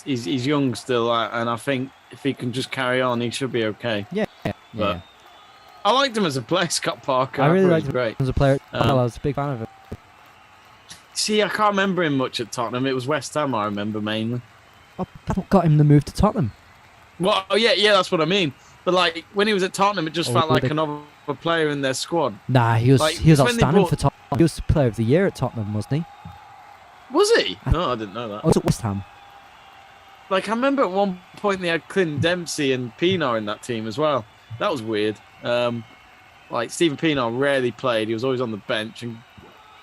young still, and I think if he can just carry on, he should be okay. yeah. But I liked him as a player, Scott Parker. I really thought liked he him was great. as a player. I was a big fan of him. See, I can't remember him much at Tottenham. It was West Ham I remember mainly. Oh, that's what got him the move to Tottenham. Well, yeah, that's what I mean. But like when he was at Tottenham, it just felt like another player in their squad. Nah, he was Like, he was when they outstanding brought- for Tottenham. He was player of the year at Tottenham, wasn't he? Was he? No, I didn't know that. Oh, was at West Ham. Like I remember at one point they had Clint Dempsey and Pienaar in that team as well. That was weird. Like Stephen Pienaar rarely played. He was always on the bench, and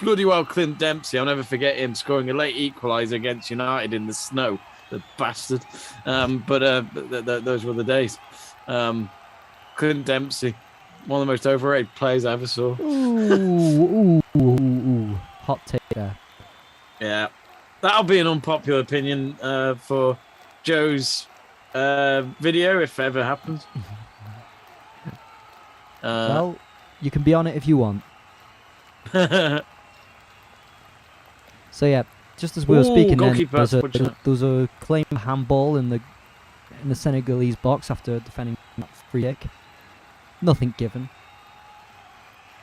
bloody well Clint Dempsey. I'll never forget him scoring a late equaliser against United in the snow. The bastard. Those were the days. Clint Dempsey, one of the most overrated players I ever saw. Ooh. Hot take there. Yeah, that'll be an unpopular opinion for Joe's video if it ever happens. Well, you can be on it if you want. So yeah, just as we were speaking, then, goalkeeper, there was a claim handball in the Senegalese box after defending that free kick. Nothing given.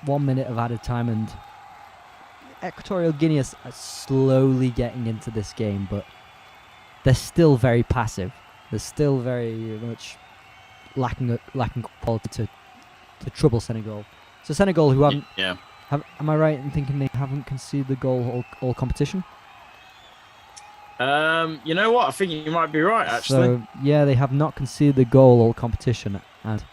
1 minute of added time, and Equatorial Guinea are slowly getting into this game, but they're still very passive. They're still very much lacking quality to trouble Senegal. So Senegal, who haven't, am I right in thinking they haven't conceded the goal all competition? You know what? I think you might be right, actually. So yeah, they have not conceded the goal all competition, and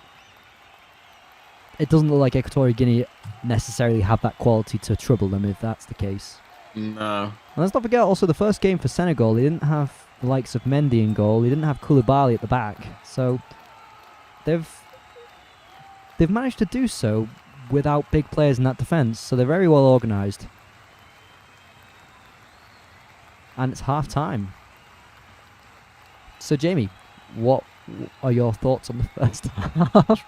it doesn't look like Equatorial Guinea necessarily have that quality to trouble them if that's the case. No. And let's not forget also the first game for Senegal, they didn't have the likes of Mendy in goal, they didn't have Koulibaly at the back, so they've managed to do so without big players in that defence, so they're very well organised. And it's half time. So Jamie, what are your thoughts on the first half?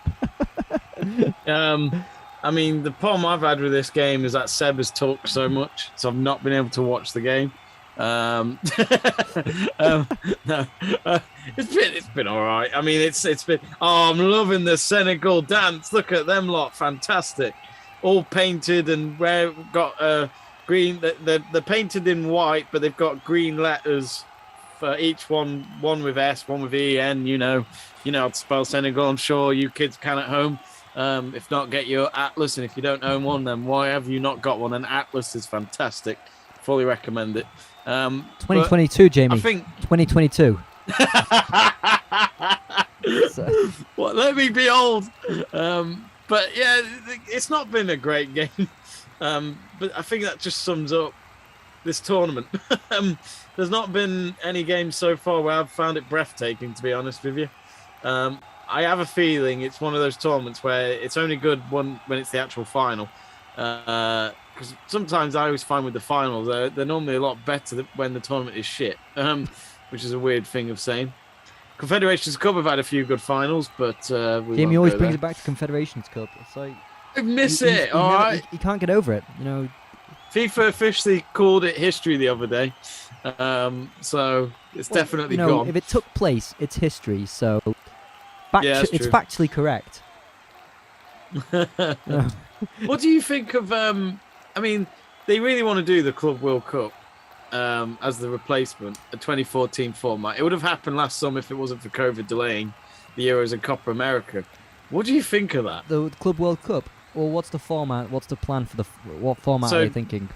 I mean, the problem I've had with this game is that Seb has talked so much, so I've not been able to watch the game. No, it's been all right. I mean, it's been. Oh, I'm loving the Senegal dance. Look at them lot, fantastic. All painted and got green. They're painted in white, but they've got green letters for each one. One with S, one with EN. You know how to spell Senegal. I'm sure you kids can at home. If not, get your atlas. And if you don't own one, then why have you not got one? An atlas is fantastic. fully recommend it. 2022, Jamie. I think 2022. So, well, let me be old. But yeah, it's not been a great game. But I think that just sums up this tournament. There's not been any games so far where I've found it breathtaking, to be honest with you. I have a feeling it's one of those tournaments where it's only good when it's the actual final. Because sometimes I always find with the finals, they're normally a lot better when the tournament is shit, which is a weird thing of saying. Confederations Cup have had a few good finals, but Jamie always brings it back to Confederations Cup. It's like I miss it. All right, you can't get over it. You know, FIFA officially called it history the other day, so it's definitely gone. If it took place, it's history. So it's true. factually correct. What do you think of? I mean, they really want to do the Club World Cup as the replacement, a 2014 format. It would have happened last summer if it wasn't for COVID delaying the Euros and Copa America. What do you think of that? The Club World Cup? Well, what's the format? What's the plan for what format are you thinking?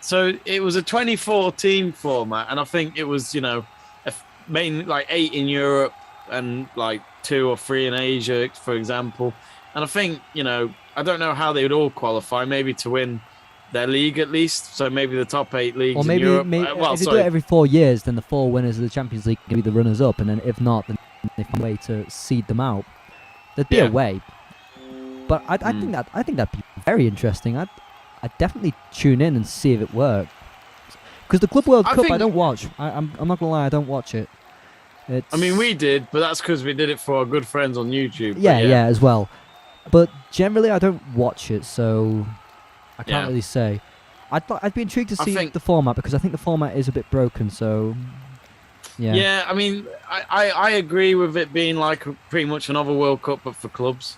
So it was a 2014 format, and I think it was, mainly like 8 in Europe and like 2 or 3 in Asia, for example. And I think, I don't know how they would all qualify, maybe to win their league at least. So maybe the top 8 leagues in Europe. If they do it every 4 years, then the 4 winners of the Champions League can be the runners-up, and then if not, then they find a way to seed them out. There'd be a way. But I think that'd be very interesting. I'd definitely tune in and see if it worked. Because the Club World Cup, I don't watch. I'm not gonna lie, I don't watch it. I mean, we did, but that's because we did it for our good friends on YouTube. Yeah, as well. But generally, I don't watch it, so I can't really say. I'd be intrigued to see the format, because I think the format is a bit broken. So yeah, I mean, I agree with it being like pretty much another World Cup, but for clubs,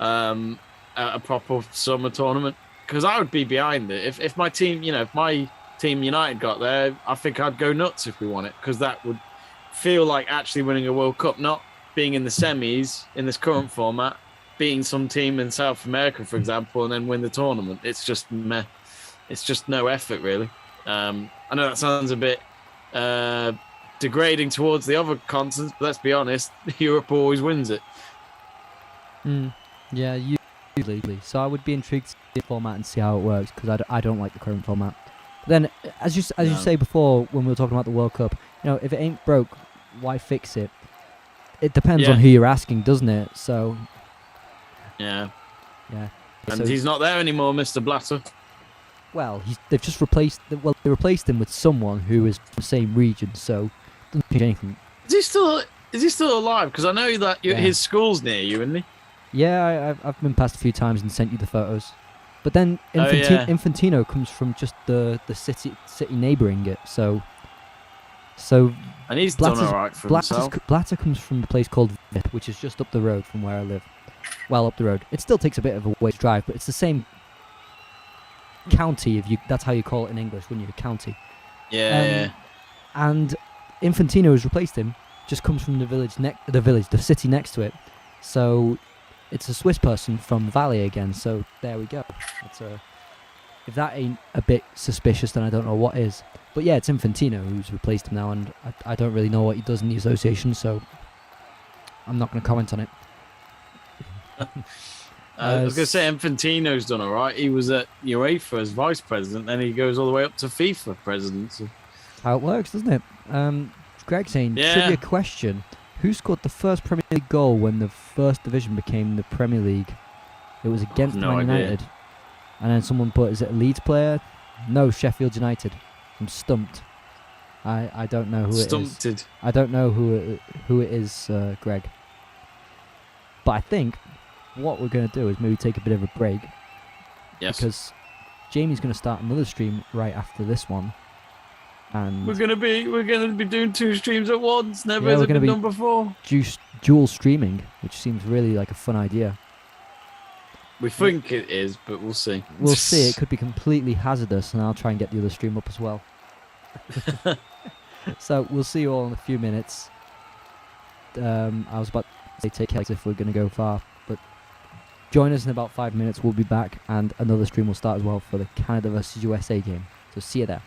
a proper summer tournament. Because I would be behind it if my team, if my team United got there, I think I'd go nuts if we won it, because that would feel like actually winning a World Cup, not being in the semis in this current format, beating some team in South America, for example, and then win the tournament. It's just meh. It's just no effort, really. I know that sounds a bit degrading towards the other continents, but let's be honest, Europe always wins it. Yeah, usually. So I would be intrigued to see the format and see how it works, because I don't like the current format. But then, as you say before, when we were talking about the World Cup, if it ain't broke, why fix it? It depends on who you're asking, doesn't it? So yeah. And so, he's not there anymore, Mr. Blatter. Well, they've just replaced. They replaced him with someone who is from the same region, so it doesn't change anything. Is he still alive? Because I know that his school's near you, isn't he? Yeah, I've been past a few times and sent you the photos. But then Infantino comes from just the city neighbouring it, so and he's done alright for himself. Blatter comes from a place called Vip, which is just up the road from where I live. Well, up the road. It still takes a bit of a way to drive, but it's the same county. That's how you call it in English, wouldn't you? County. Yeah. And Infantino has replaced him. Just comes from the city next to it. So it's a Swiss person from Valley again. So there we go. If that ain't a bit suspicious, then I don't know what is. But yeah, it's Infantino who's replaced him now, and I don't really know what he does in the association, so I'm not going to comment on it. I was going to say Infantino's done all right. He was at UEFA as vice president, then he goes all the way up to FIFA president. So. How it works, doesn't it? Greg saying, trivia question. Who scored the first Premier League goal when the first division became the Premier League? It was against Man United. And then someone put, is it a Leeds player? No, Sheffield United. I'm stumped. I don't know who it is. I don't know who it is, Greg. But I think what we're going to do is maybe take a bit of a break. Yes. Because Jamie's going to start another stream right after this one. And we're gonna be doing 2 streams at once. Never has it been done before. Dual streaming, which seems really like a fun idea. We think it is, but we'll see. We'll see. It could be completely hazardous, and I'll try and get the other stream up as well. So we'll see you all in a few minutes. I was about to say take care if we're going to go far, but join us in about 5 minutes. We'll be back, and another stream will start as well for the Canada versus USA game. So see you there.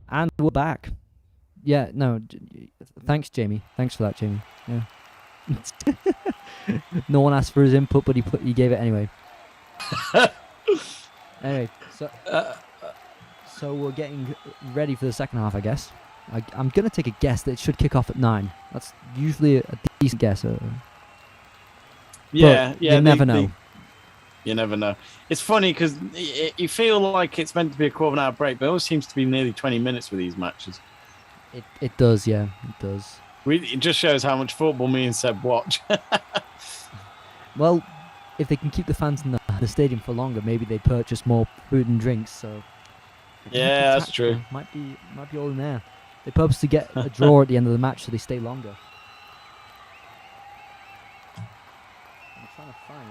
And we're back. Yeah, no, thanks, Jamie. Thanks for that, Jamie. Yeah. No one asked for his input, but he gave it anyway. Anyway, so we're getting ready for the second half, I guess. I'm going to take a guess that it should kick off at 9. That's usually a decent guess. Yeah. You never know. You never know. It's funny because you feel like it's meant to be a quarter-hour break, but it always seems to be nearly 20 minutes with these matches. It does, yeah. It does. It just shows how much football me and Seb watch. Well, if they can keep the fans in the stadium for longer, maybe they purchase more food and drinks. So yeah, that's true. Might be all in there. They purposely get a draw at the end of the match so they stay longer.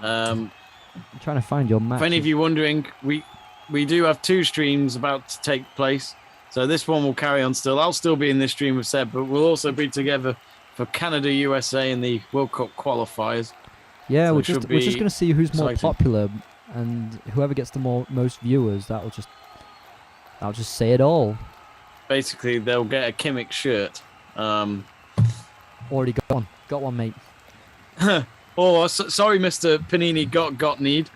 I'm trying to find your match. If any of you wondering, we do have 2 streams about to take place. So this one will carry on still. I'll still be in this stream with Seb, but we'll also be together for Canada, USA in the World Cup qualifiers. Yeah, so we're just going to see who's exciting. more popular, and whoever gets the most viewers, that'll just say it all. Basically, they'll get a Kimmich shirt. Already got one, mate. Sorry, Mr. Panini got need.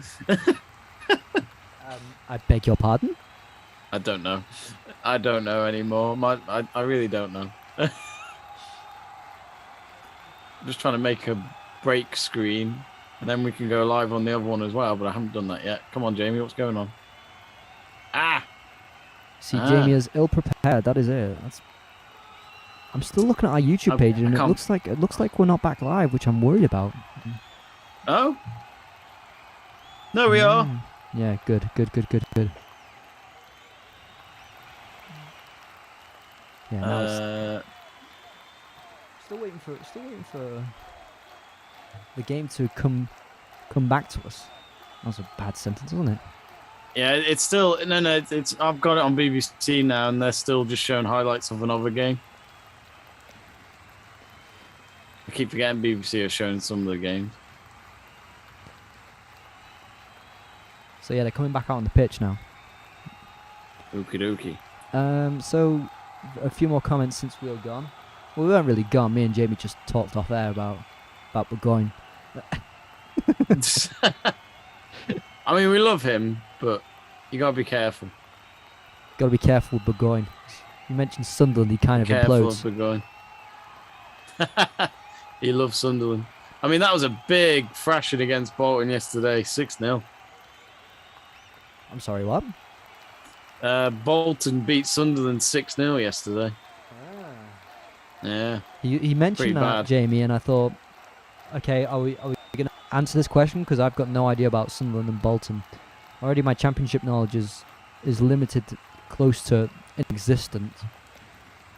I beg your pardon? I don't know. I don't know anymore. I really don't know. I'm just trying to make a break screen, and then we can go live on the other one as well, but I haven't done that yet. Come on, Jamie, what's going on? Jamie is ill prepared. That is it. I'm still looking at our YouTube page, and it looks like we're not back live, which I'm worried about. Oh? No, we are. Yeah, good. Yeah. No, still waiting for the game to come back to us. That was a bad sentence, wasn't it? Yeah, it's still no. It's I've got it on BBC now, and they're still just showing highlights of another game. I keep forgetting BBC are showing some of the games. So yeah, they're coming back out on the pitch now. Okie dokie. So a few more comments since we were gone. Well, we weren't really gone. Me and Jamie just talked off air about Burgoyne. I mean, we love him, but you gotta be careful. Gotta be careful with Burgoyne. You mentioned Sunderland, he kind of implodes. Careful with Burgoyne. He loves Sunderland. I mean, that was a big thrashing against Bolton yesterday, 6-0. I'm sorry, what? Bolton beat Sunderland 6-0 yesterday. Yeah. He mentioned that, bad. Jamie, and I thought, okay, are we going to answer this question? Because I've got no idea about Sunderland and Bolton. Already my championship knowledge is limited to close to inexistent.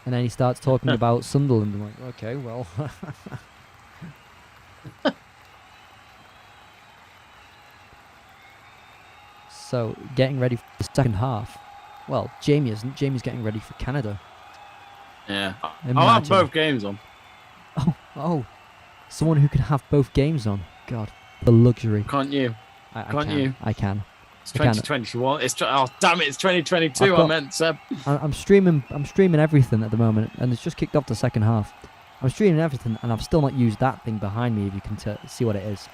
And then he starts talking about Sunderland. I'm like, okay, well. So, getting ready for the second half. Well, Jamie isn't. Jamie's getting ready for Canada. Yeah. Imagine. I'll have both games on. Oh. Someone who can have both games on. God, the luxury. Can't you? Can't you? I can. It's 2021. Oh, damn it. It's 2022. I meant, Seb. I'm streaming everything at the moment, and it's just kicked off the second half. I'm streaming everything, and I've still not used that thing behind me, if you can see what it is.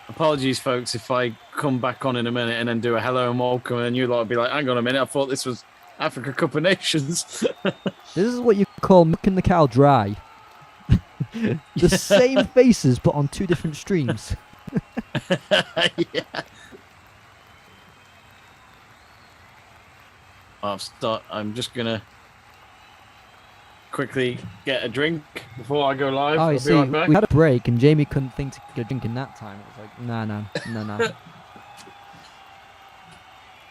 Apologies, folks, if I come back on in a minute and then do a hello and welcome, and you lot will be like, hang on a minute, I thought this was Africa Cup of Nations. This is what you call milking the cow dry. The same faces, but on 2 different streams. Yeah. I'm just going to quickly get a drink before I go live. Oh, you see, right back. we had a break, and Jamie couldn't think to get a drink in that time. It was like, no.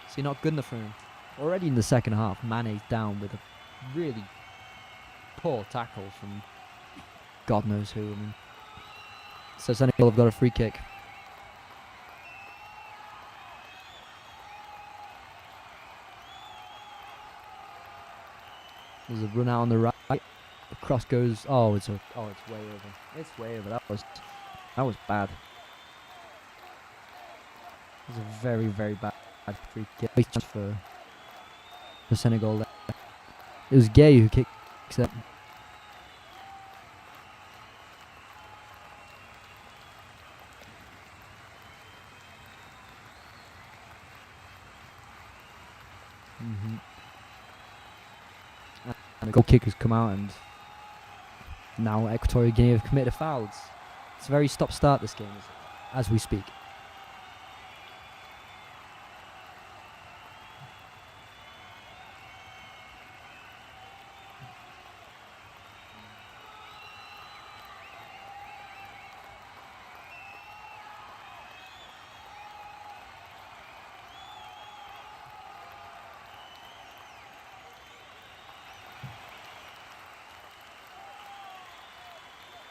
So you're not good enough for him. Already in the second half, Mane's down with a really poor tackle from God knows who. I mean, so Senegal have got a free kick. There's a run out on the right. The cross goes. It's way over. It's way over. That was bad. It was a very, very bad free kick for for Senegal there. It was Gay who kicked that. And the goal kick has come out, and now Equatorial Guinea have committed a foul. It's a very stop-start this game as we speak.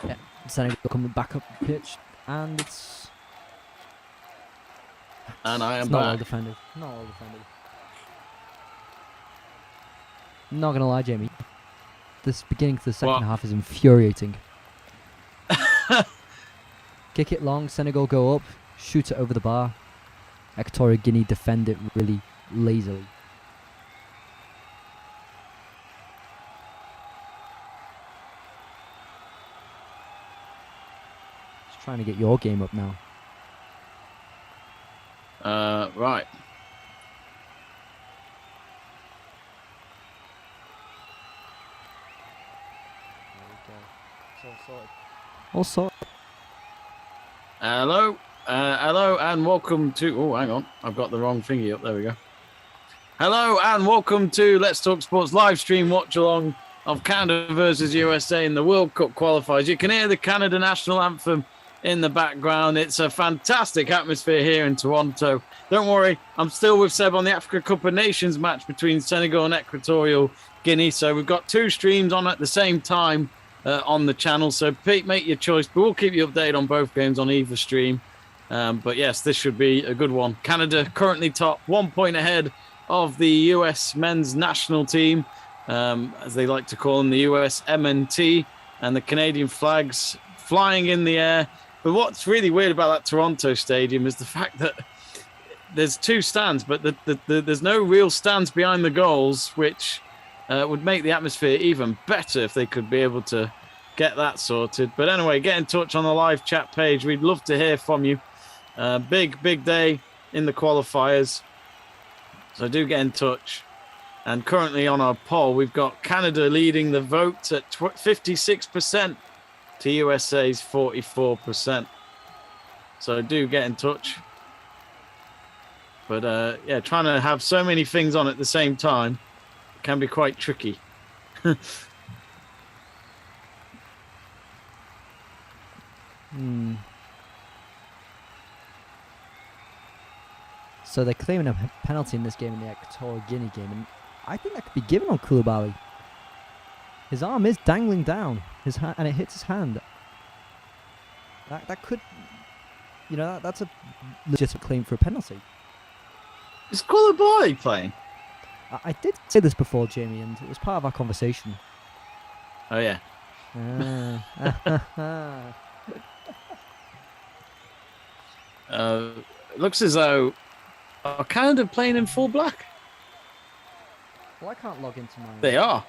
Yeah, Senegal coming back up the pitch, and it's I am not well back. defended. Not well defended. Not gonna lie, Jamie. This beginning to the second half is infuriating. Kick it long, Senegal go up, shoot it over the bar. Equatorial Guinea defend it really lazily. Just trying to get your game up now. Right. There we go. It's all sorted. All sorted. Hello, hello, and welcome to. Oh, hang on, I've got the wrong thingy up. There we go. Hello, and welcome to Let's Talk Sports live stream watch along of Canada versus USA in the World Cup qualifiers. You can hear the Canada national anthem in the background. It's a fantastic atmosphere here in Toronto. Don't worry, I'm still with Seb on the Africa Cup of Nations match between Senegal and Equatorial Guinea. So we've got two streams on at the same time on the channel. So Pete, make your choice, but we'll keep you updated on both games on either stream. But yes, this should be a good one. Canada currently top, 1 point ahead of the US men's national team, as they like to call them, the US MNT, and the Canadian flags flying in the air. But what's really weird about that Toronto stadium is the fact that there's two stands, but there's no real stands behind the goals, which would make the atmosphere even better if they could be able to get that sorted. But anyway, get in touch on the live chat page. We'd love to hear from you. Big day in the qualifiers. So do get in touch. And currently on our poll, we've got Canada leading the vote at 56% to USA's 44%. So do get in touch. But yeah, trying to have so many things on at the same time can be quite tricky. So they're claiming a penalty in this game, in the Equatorial Guinea game, and I think that could be given on Koulibaly. His arm is dangling down, his hand, and it hits his hand. That could, you know, that's a legitimate claim for a penalty. Is Koulibaly playing? I did say this before, Jamie, and it was part of our conversation. Oh yeah. It looks as though Canada playing in full black. Well, I can't log into my They are.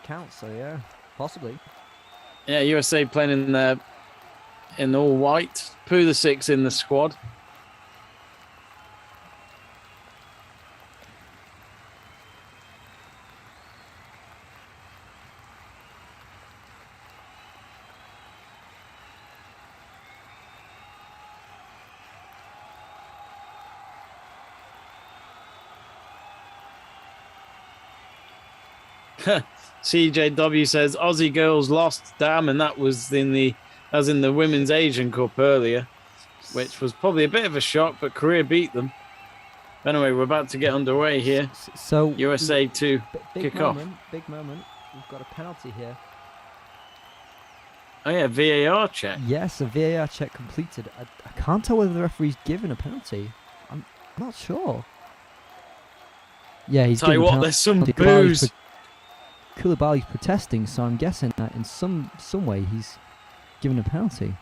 account, so yeah, possibly. Yeah, USA playing in all white. Pooh the Six in the squad. CJW says Aussie girls lost, damn, and that was in the Women's Asian Cup earlier, which was probably a bit of a shock, but Korea beat them. Anyway, we're about to get underway here. So USA to kick off. Big moment. We've got a penalty here. Oh yeah, VAR check. Yes, a VAR check completed. I can't tell whether the referee's given a penalty. I'm not sure. Yeah, he's Tell you given a what, there's some penalty. booze. Koulibaly's protesting, so I'm guessing that in some way he's given a penalty.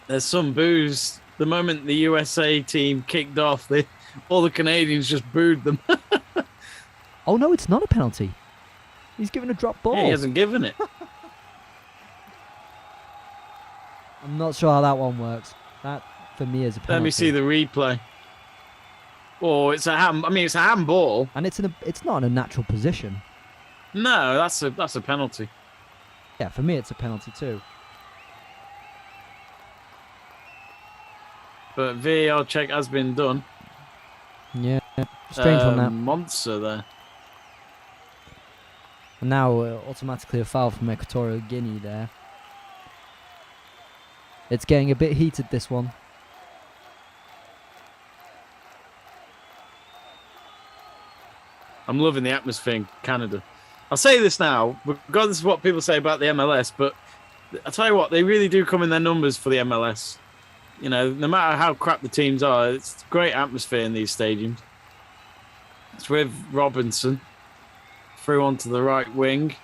There's some booze. The moment the USA team kicked off, all the Canadians just booed them. Oh no, it's not a penalty. He's given a drop ball. Yeah, he hasn't given it. I'm not sure how that one works. That for me is a penalty. Let me see the replay. Oh, it's a it's a handball. And it's not in a natural position. No, that's a penalty. Yeah, for me it's a penalty too. But VAR check has been done. Yeah, strange one that. Monster there. And now automatically a foul from Equatorial Guinea there. It's getting a bit heated, this one. I'm loving the atmosphere in Canada. I'll say this now, regardless of what people say about the MLS, but I'll tell you what, they really do come in their numbers for the MLS. You know, no matter how crap the teams are, it's a great atmosphere in these stadiums. It's with Robinson. Through onto the right wing.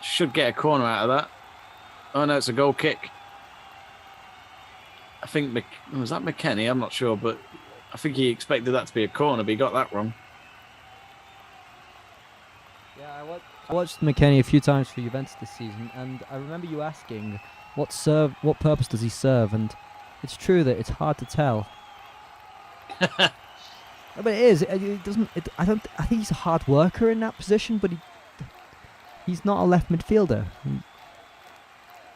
Should get a corner out of that. Oh no, it's a goal kick. I think, was that McKennie? I'm not sure, but I think he expected that to be a corner, but he got that wrong. Yeah, I watched McKennie a few times for Juventus this season, and I remember you asking, what purpose does he serve? And it's true that it's hard to tell. But it is. It doesn't. I think he's a hard worker in that position, but he's not a left midfielder.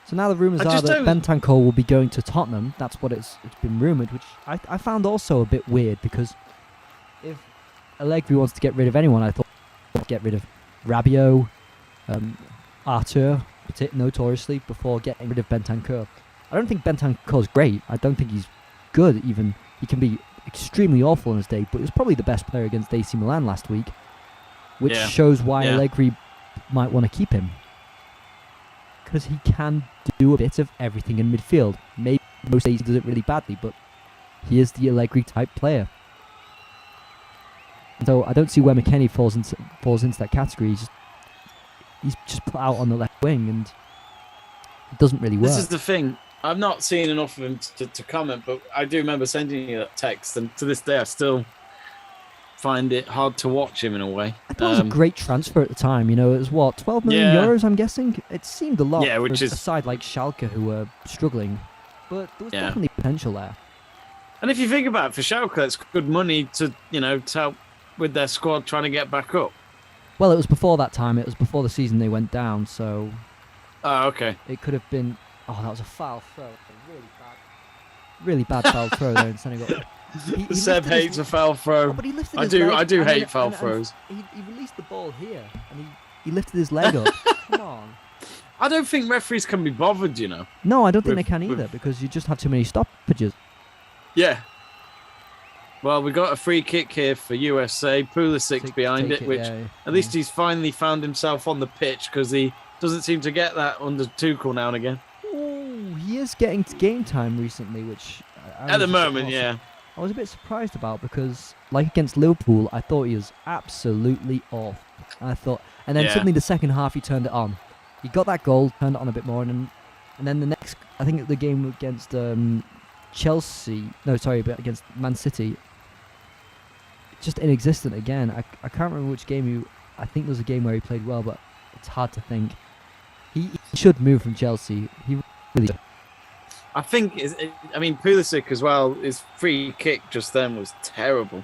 So now the rumours are that Bentancur will be going to Tottenham. That's what it's been rumoured, which I found also a bit weird, because if Allegri wants to get rid of anyone, I thought he'd get rid of Rabiot, Arthur, notoriously, before getting rid of Bentancur. I don't think Bentancur's great. I don't think he's good even. He can be extremely awful in his day, but he was probably the best player against AC Milan last week, which shows why Allegri might want to keep him. Because he can do a bit of everything in midfield. Maybe most days he does it really badly, but he is the Allegri type player. And so I don't see where McKennie falls into that category. He's just put out on the left wing, and it doesn't really work. This is the thing. I've not seen enough of him to comment, but I do remember sending you that text, and to this day I still find it hard to watch him in a way. I thought it was a great transfer at the time. You know, it was what, 12 million euros, I'm guessing? It seemed a lot for a side like Schalke who were struggling, but there was definitely potential there. And if you think about it, for Schalke, it's good money to help with their squad trying to get back up. Well, it was before that time. It was before the season they went down, so... Oh, okay. It could have been... Oh, that was a foul throw. Really bad foul throw there in Senegal. Seb hates a foul throw. Oh, but he lifted I his do. leg, I do hate foul throws. He released the ball here, and he lifted his leg up. Come on. I don't think referees can be bothered, you know. No, I don't think they can either, because you just have too many stoppages. Yeah. Well, we got a free kick here for USA. Pulisic's behind it, which at least he's finally found himself on the pitch, because he doesn't seem to get that under Tuchel now and again. Ooh, he is getting game time recently, which... At the moment, yeah. I was a bit surprised about, because, like against Liverpool, I thought he was absolutely off. And then suddenly the second half he turned it on. He got that goal, turned it on a bit more, and then the next, I think the game against but against Man City, just inexistent again. I can't remember which game I think there was a game where he played well, but it's hard to think. He should move from Chelsea. He really should. I think, Pulisic as well, his free kick just then was terrible.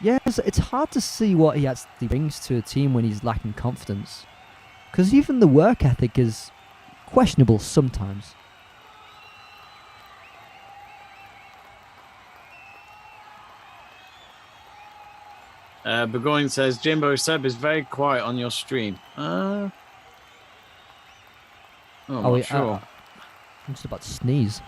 Yeah, it's hard to see what he actually brings to a team when he's lacking confidence. Because even the work ethic is questionable sometimes. Burgoyne says, Jimbo Seb is very quiet on your stream. I'm not sure. I'm just about to sneeze.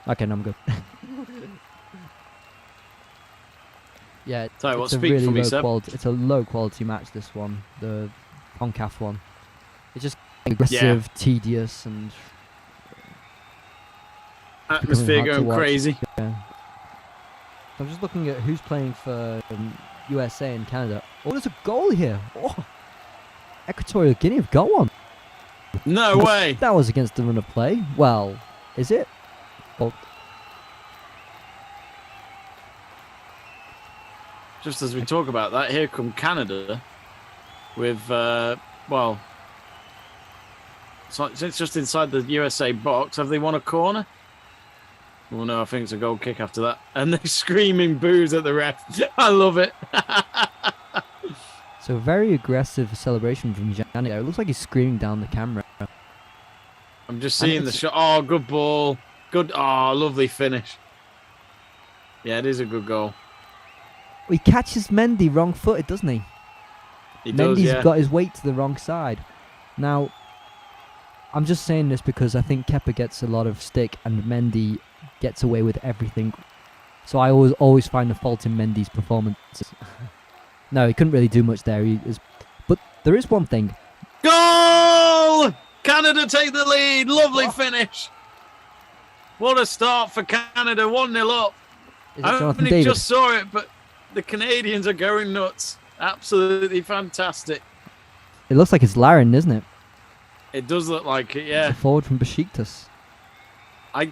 Okay, no, I'm good. Yeah, it's a really low quality. It's a low quality match. This one, the CONCACAF one. It's just aggressive, tedious, and atmosphere going crazy. Yeah. I'm just looking at who's playing for USA and Canada. Oh, there's a goal here. Oh, Equatorial Guinea have got one. No way. That was against the run of play. Well, is it? Well, Just as we talk about that, here come Canada with, well, it's just inside the USA box. Have they won a corner? Well, no, I think it's a goal kick after that. And they're screaming boos at the ref. I love it. so very aggressive celebration from Gianni. It looks like he's screaming down the camera. I'm just seeing the shot. Oh, good ball. Good. Oh, lovely finish. Yeah, it is a good goal. He catches Mendy wrong-footed, doesn't he? He does, Mendy's yeah. got his weight to the wrong side. Now, I'm just saying this because I think Kepa gets a lot of stick and Mendy gets away with everything. So I always find the fault in Mendy's performances. No, he couldn't really do much there. But there is one thing. Goal! Canada take the lead. Lovely finish. What a start for Canada. 1-0 up. Is it I Jonathan only David? just saw it, but the Canadians are going nuts. Absolutely fantastic. It looks like it's Larin, isn't it? It does look like it, It's yeah. a forward from Besiktas. I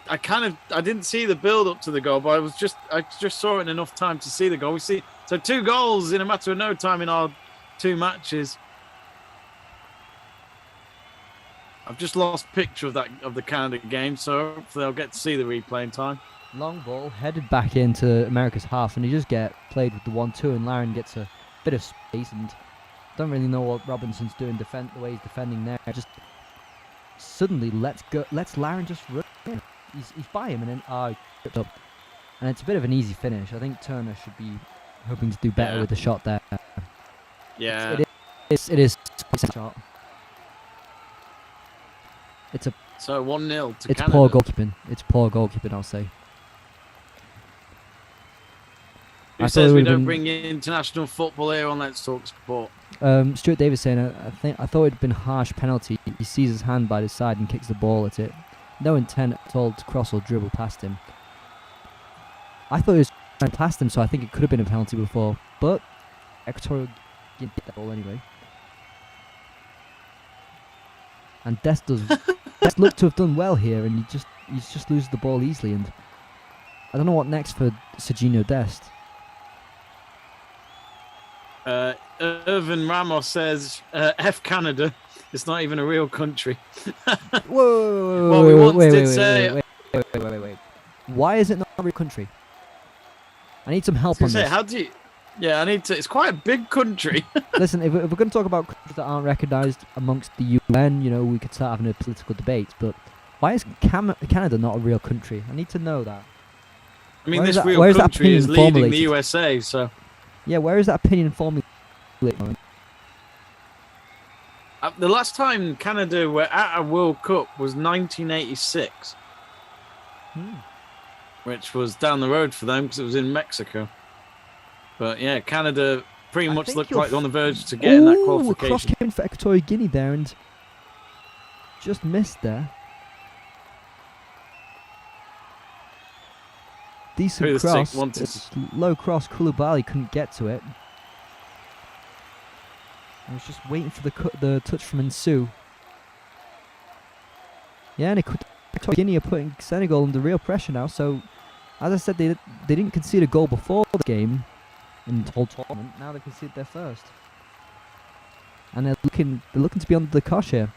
didn't see the build up to the goal, but I just saw it in enough time to see the goal. We see 2 goals in a matter of no time in our 2 matches. I've just lost picture of the Canada game, so hopefully I'll get to see the replay in time. Long ball headed back into America's half, and he just get played with the 1-2, and Larin gets a bit of space, and don't really know what Robinson's doing. The way he's defending there, just suddenly lets Larin just run. He's by him, and then he tripped up, and it's a bit of an easy finish. I think Turner should be hoping to do better with the shot there. Yeah, it is a shot. So 1-0 to It's Canada. poor goalkeeping. It's poor goalkeeping, I'll say. Who says we don't bring in international football here on Let's Talk Sport? Stuart Davis saying, I thought it'd been harsh penalty. He sees his hand by his side and kicks the ball at it. No intent at all to cross or dribble past him. I thought he was trying past him, so I think it could have been a penalty before. But Equatorial Guinea hit that ball anyway. And Dest looked to have done well here, and he just loses the ball easily. And I don't know what next for Serginho Dest. Irvin Ramos says, F Canada. It's not even a real country. Wait. Why is it not a real country? I need some help on this. How do you... Yeah, I need to... It's quite a big country. Listen, if we're going to talk about countries that aren't recognised amongst the UN, we could start having a political debate. But why is Canada not a real country? I need to know that. I mean, this real country is leading the USA, so... Yeah, where is that opinion formulated? The last time Canada were at a World Cup was 1986. Which was down the road for them because it was in Mexico. But yeah, Canada pretty much looked like on the verge to getting that qualification. Cross came for Equatorial Guinea there and just missed there. Decent cross. It's low cross. Koulibaly couldn't get to it. I was just waiting for the touch from Nsue. Yeah, and Equatorial Guinea are putting Senegal under real pressure now. So, as I said, they didn't concede a goal before the game in the whole tournament. Now they conceded their first, and they're looking to be under the cosh here.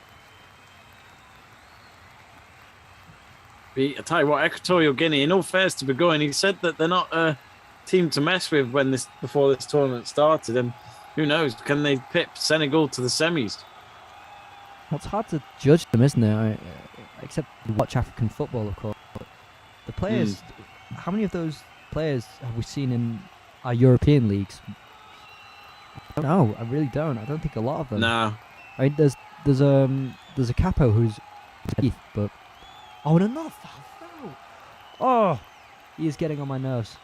I tell you what, Equatorial Guinea, in all fairness to Burgoyne, he said that they're not a team to mess with before this tournament started, and who knows, can they pip Senegal to the semis? Well, it's hard to judge them, isn't it? Except watch African football, of course. But the players, how many of those players have we seen in our European leagues? I don't know. I really don't. I don't think a lot of them. No. I mean, there's a capo who's Keith, but and another foul. No. Oh, he is getting on my nerves.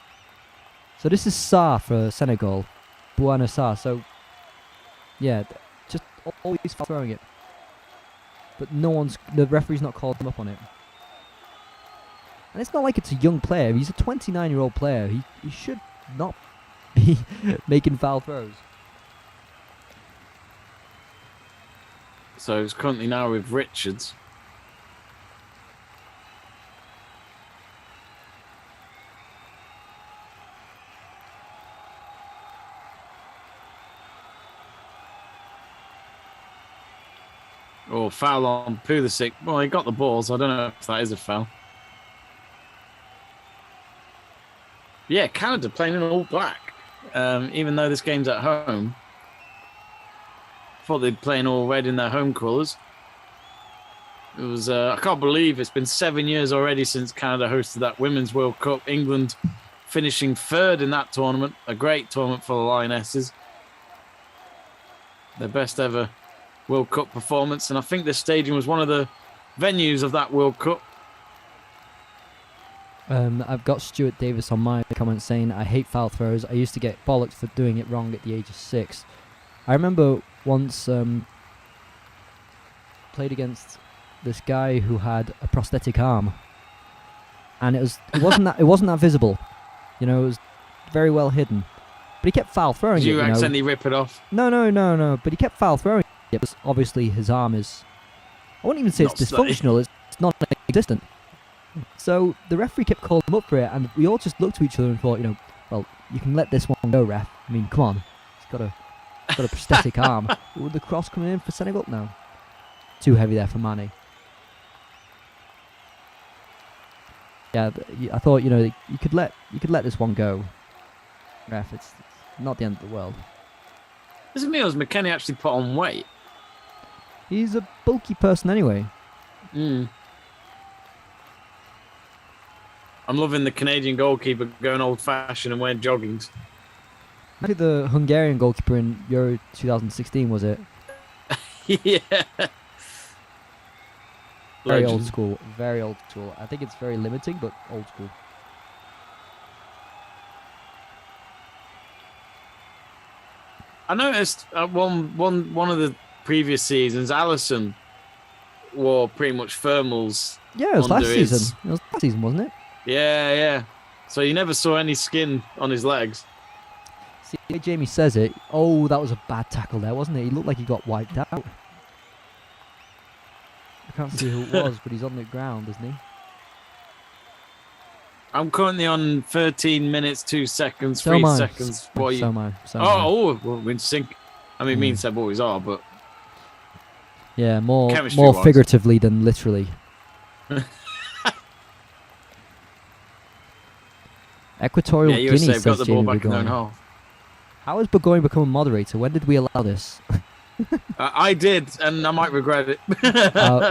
So this is Sarr for Senegal, Bouana Sarr. So yeah, just always throwing it, but the referee's not called him up on it. And it's not like it's a young player. He's a 29-year-old player. He should not be making foul throws. So he's currently now with Richards. Oh, foul on Pulisic. Well, he got the balls. I don't know if that is a foul. Yeah, Canada playing in all black. Even though this game's at home. Thought they'd play in all red in their home colours. It was, I can't believe it's been 7 years already since Canada hosted that Women's World Cup. England finishing third in that tournament. A great tournament for the Lionesses. Their best ever World Cup performance. And I think this stadium was one of the venues of that World Cup. I've got Stuart Davis on my comment saying, I hate foul throws. I used to get bollocks for doing it wrong at the age of 6. I remember once played against this guy who had a prosthetic arm, and it wasn't that visible, it was very well hidden, but he kept foul throwing. Did you accidentally rip it off? No, but he kept foul throwing it because obviously his arm is, I wouldn't even say it's dysfunctional, it's not existent. So the referee kept calling him up for it, and we all just looked to each other and thought, well, you can let this one go, ref. I mean, come on, he's got a prosthetic arm. Would the cross coming in for Senegal? No. Too heavy there for Mane. Yeah, I thought, you could let this one go. Ref, it's not the end of the world. Doesn't mean McKennie actually put on weight. He's a bulky person anyway. I'm loving the Canadian goalkeeper going old-fashioned and wearing joggings. Maybe the Hungarian goalkeeper in Euro 2016, was it? Yeah. Very Legend. old school. Very old school. I think it's very limiting, but old school. I noticed one of the previous seasons, Alisson wore pretty much thermals. Yeah, it was under last his- season. It was last season, wasn't it? Yeah. So you never saw any skin on his legs. See, Jamie says it. Oh, that was a bad tackle there, wasn't it? He looked like he got wiped out. I can't see who it was, but he's on the ground, isn't he? I'm currently on 13 minutes, 2 seconds, So 3 am I. seconds. What are you? So am I. So am I. Oh, we're in sync. I mean, me and Seb always are, but Yeah, more Chemistry-wise. figuratively than literally. Equatorial yeah, Guinea USA says got the ball Jamie back in their own Burgoyne. half. How has Burgoyne become a moderator? When did we allow this? I did, and I might regret it.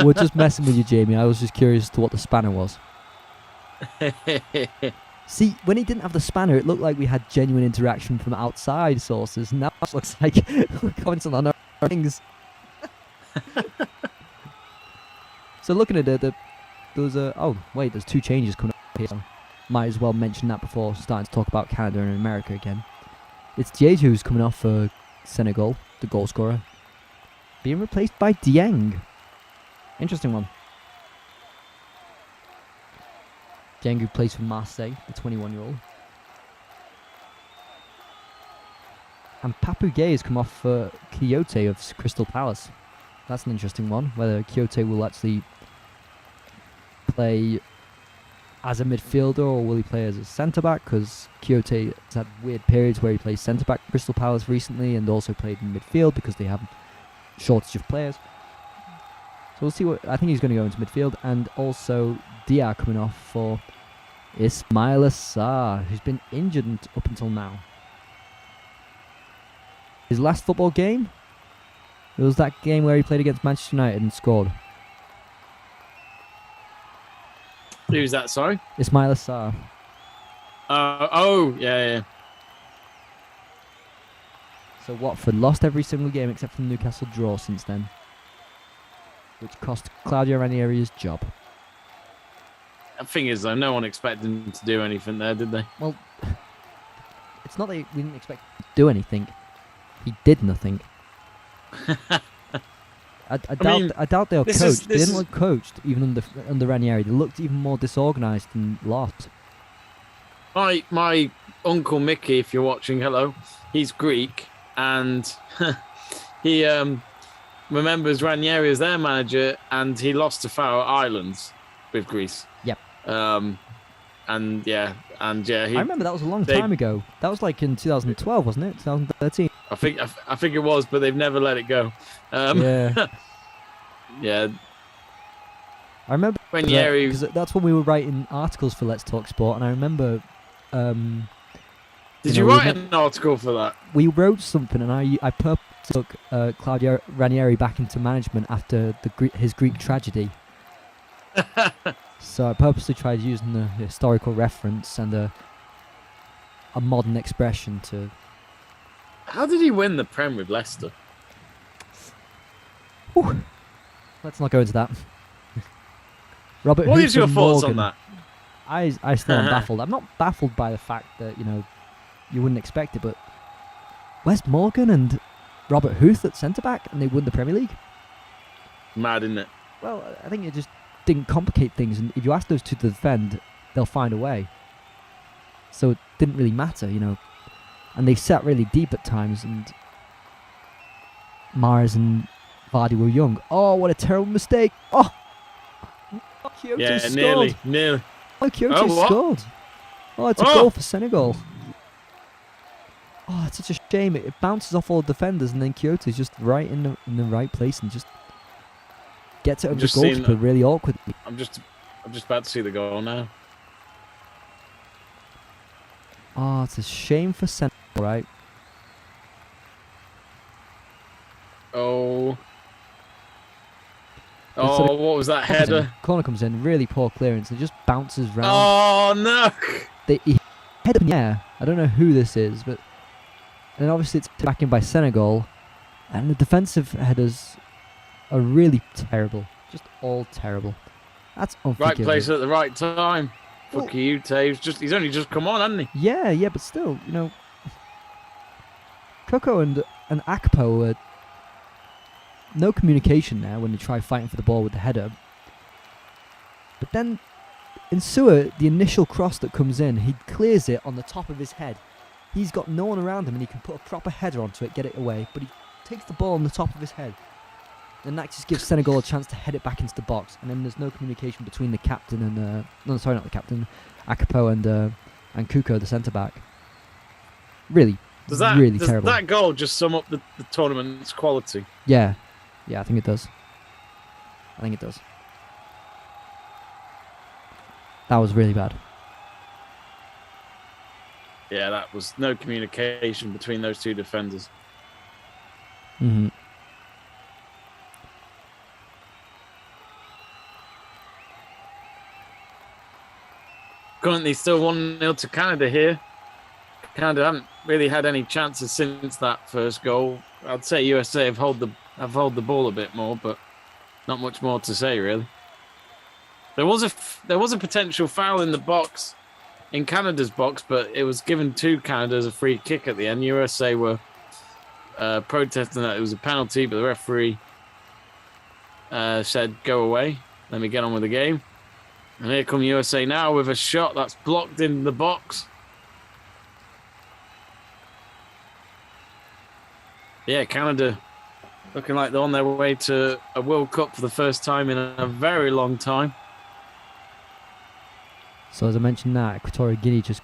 We're just messing with you, Jamie. I was just curious as to what the spanner was. See, when he didn't have the spanner, it looked like we had genuine interaction from outside sources. Now it looks like we're commenting on our things. So looking at it, there's there's 2 changes coming up here. So might as well mention that before starting to talk about Canada and America again. It's Diédhiou who's coming off for Senegal, the goal scorer, being replaced by Dieng. Interesting one. Dieng, who plays for Marseille, the 21-year-old. And Papu Gueye has come off for Kyoto of Crystal Palace. That's an interesting one, whether Kyoto will actually play as a midfielder or will he play as a centre-back, because Kyoto has had weird periods where he plays centre-back for Crystal Palace recently and also played in midfield because they have shortage of players. So we'll see I think he's going to go into midfield. And also Dia coming off for Ismaila Sarr, who's been injured up until now. His last football game, it was that game where he played against Manchester United and scored. Who's that, sorry? Ismaila Sarr. Yeah. So Watford lost every single game except for the Newcastle draw since then, which cost Claudio Ranieri's job. The thing is, though, no one expected him to do anything there, did they? Well, it's not that we didn't expect him to do anything. He did nothing. I doubt they're this coached. is- They this didn't is- look coached even under Ranieri. They looked even more disorganised and lost. My uncle Mickey, if you're watching, hello. He's Greek, and he remembers Ranieri as their manager, and he lost to Faroe Islands with Greece. Yep. And yeah. I remember that was a long time ago. That was like in 2012, wasn't it? 2013. I think it was, but they've never let it go. Yeah. Yeah. I remember Ranieri. because that's when we were writing articles for Let's Talk Sport, and I remember. Did you write an article for that? We wrote something, and I purposely took Claudio Ranieri back into management after his Greek tragedy. So I purposely tried using a historical reference and a modern expression to. How did he win the Prem with Leicester? Whew. Let's not go into that. Robert, What is your Houston thoughts Morgan. on that? I still am baffled. I'm not baffled by the fact that you wouldn't expect it, but Wes Morgan and Robert Huth at centre back, and they won the Premier League. Mad, isn't it? Well, I think it just didn't complicate things, and if you ask those two to defend, they'll find a way. So it didn't really matter, and they sat really deep at times, and Mars and Vardy were young. Oh, what a terrible mistake! Oh, Kyoto Yeah, scored. nearly. Oh, Kyoto what? scored. Oh, it's a goal for Senegal. Oh, it's such a shame. It bounces off all the defenders, and then Kyoto's just right in the right place and just gets it over the just seen goalkeeper really awkwardly. I'm just about to see the goal now. Oh, it's a shame for Senegal, right? Oh. So Oh, what was that header? Corner comes in, really poor clearance, and just bounces round. Oh, no. He head up in the air. I don't know who this is, but and obviously it's back in by Senegal, and the defensive headers are really terrible, just all terrible. That's Right unforgivable. place at the right time. Well- Fuck you, Taves. He's only just come on, hasn't he? Yeah, but still, Coco and Akpo were no communication there when they try fighting for the ball with the header. But then in Sewer, the initial cross that comes in, he clears it on the top of his head. He's got no one around him and he can put a proper header onto it, get it away, but he takes the ball on the top of his head. And that just gives Senegal a chance to head it back into the box, and then there's no communication between the captain and not the captain, Akpo and Kuko, the centre back. Really, Does terrible. that goal just sum up the tournament's quality? Yeah, I think it does. That was really bad. Yeah, that was no communication between those two defenders. Mm-hmm. Currently still 1-0 to Canada here. Canada haven't really had any chances since that first goal. I'd say USA have held the ball a bit more, but not much more to say really. There was a potential foul in the box, in Canada's box, but it was given to Canada as a free kick at the end. USA were protesting that it was a penalty, but the referee said, "Go away, let me get on with the game." And here come USA now with a shot that's blocked in the box. Yeah, Canada looking like they're on their way to a World Cup for the first time in a very long time. So as I mentioned that, Equatorial Guinea just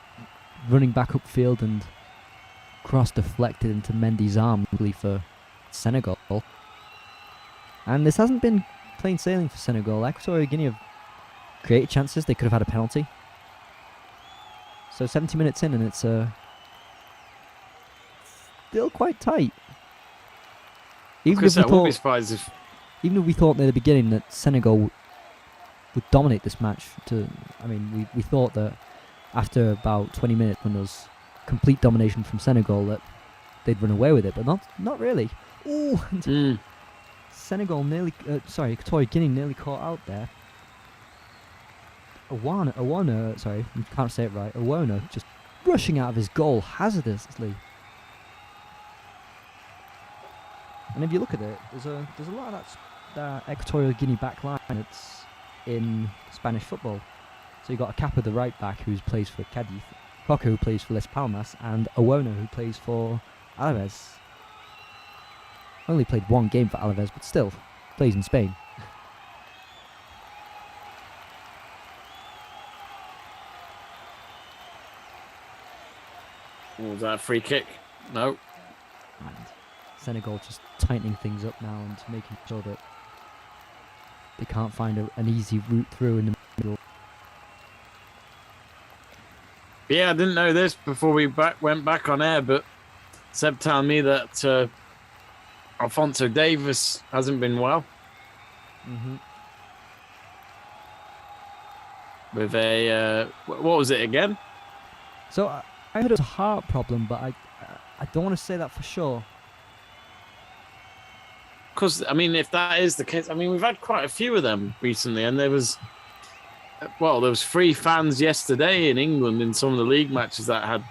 running back upfield and cross deflected into Mendy's arm really for Senegal. And this hasn't been plain sailing for Senegal. Equatorial Guinea have created chances. They could have had a penalty. So 70 minutes in and it's still quite tight. Even if we thought near the beginning that Senegal would dominate this match, we thought that after about 20 minutes when there was complete domination from Senegal that they'd run away with it, but not really. Ooh, Equatorial Guinea nearly caught out there. Awona, sorry, I can't say it right. Awona just rushing out of his goal hazardously. And if you look at it, there's a lot of that that Equatorial Guinea back line that's in Spanish football. So you got a Capa, the right back, who plays for Cadiz, Coca, who plays for Las Palmas, and Owona, who plays for Alaves. Only played one game for Alaves, but still plays in Spain. Was that a free kick? No. And Senegal just tightening things up now and making sure that they can't find an easy route through in the middle. Yeah, I didn't know this before we went back on air, but Seb telling me that Alphonso Davies hasn't been well. Mm-hmm. With a what was it again? So I heard it was a heart problem, but I don't want to say that for sure. Because I mean, if that is the case, I mean, we've had quite a few of them recently, and there was 3 fans yesterday in England in some of the league matches that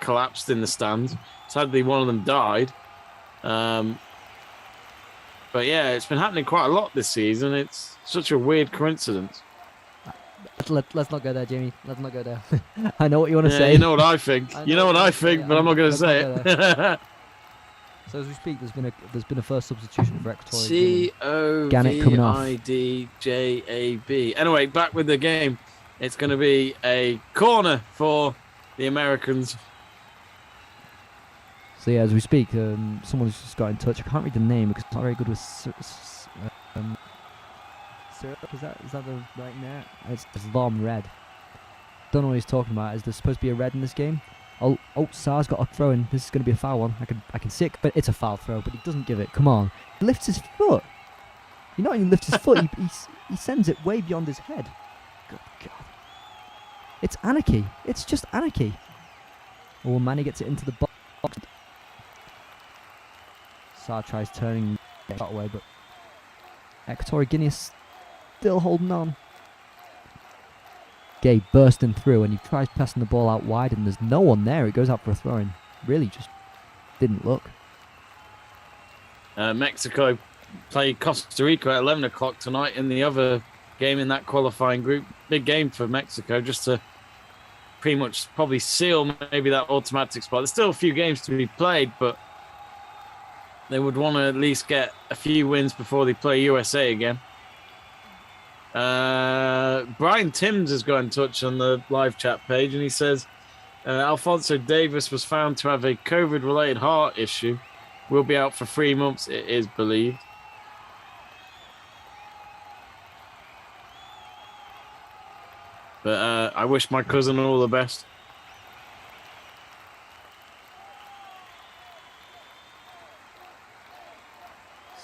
collapsed in the stands. Sadly, one of them died. But yeah, it's been happening quite a lot this season. It's such a weird coincidence. Let's not go there, Jamie. Let's not go there. I know what you want to say. You know what I think. You know what I think, but I'm not going to say it. So as we speak, there's been a first substitution for Equatorial COVIDJAB. Anyway, back with the game. It's going to be a corner for the Americans. So yeah, as we speak, someone's just got in touch. I can't read the name because it's not very good with syrup. Is that the right net? It's Lom Red. Don't know what he's talking about. Is there supposed to be a red in this game? Oh, Sar's got a throw in. This is going to be a foul one. I can see it, but it's a foul throw. But he doesn't give it. Come on, he lifts his foot. He not even lifts his foot. He sends it way beyond his head. Good God! It's anarchy. It's just anarchy. Oh, Manny gets it into the box. Sar tries turning the shot away, but Equatorial Guinea is still holding on. Gay bursting through and he tries passing the ball out wide and there's no one there. It goes out for a throw-in. Really just didn't look. Mexico play Costa Rica at 11 o'clock tonight in the other game in that qualifying group. Big game for Mexico just to pretty much probably seal maybe that automatic spot. There's still a few games to be played, but they would want to at least get a few wins before they play USA again. Brian Timms has got in touch on the live chat page and he says Alphonso Davies was found to have a COVID-related heart issue. Will be out for 3 months, it is believed. But I wish my cousin all the best.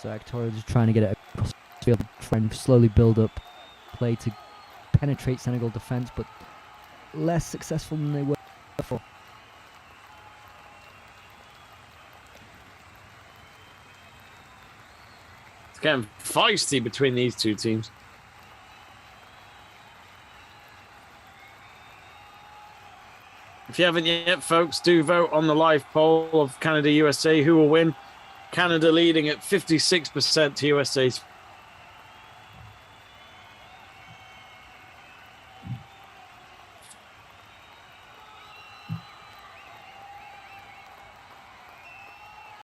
So Equatorial just trying to get it across the field, trying to slowly build up play to penetrate Senegal defence, but less successful than they were before. It's getting feisty between these two teams. If you haven't yet, folks, do vote on the live poll of Canada-USA. Who will win? Canada leading at 56% to USA's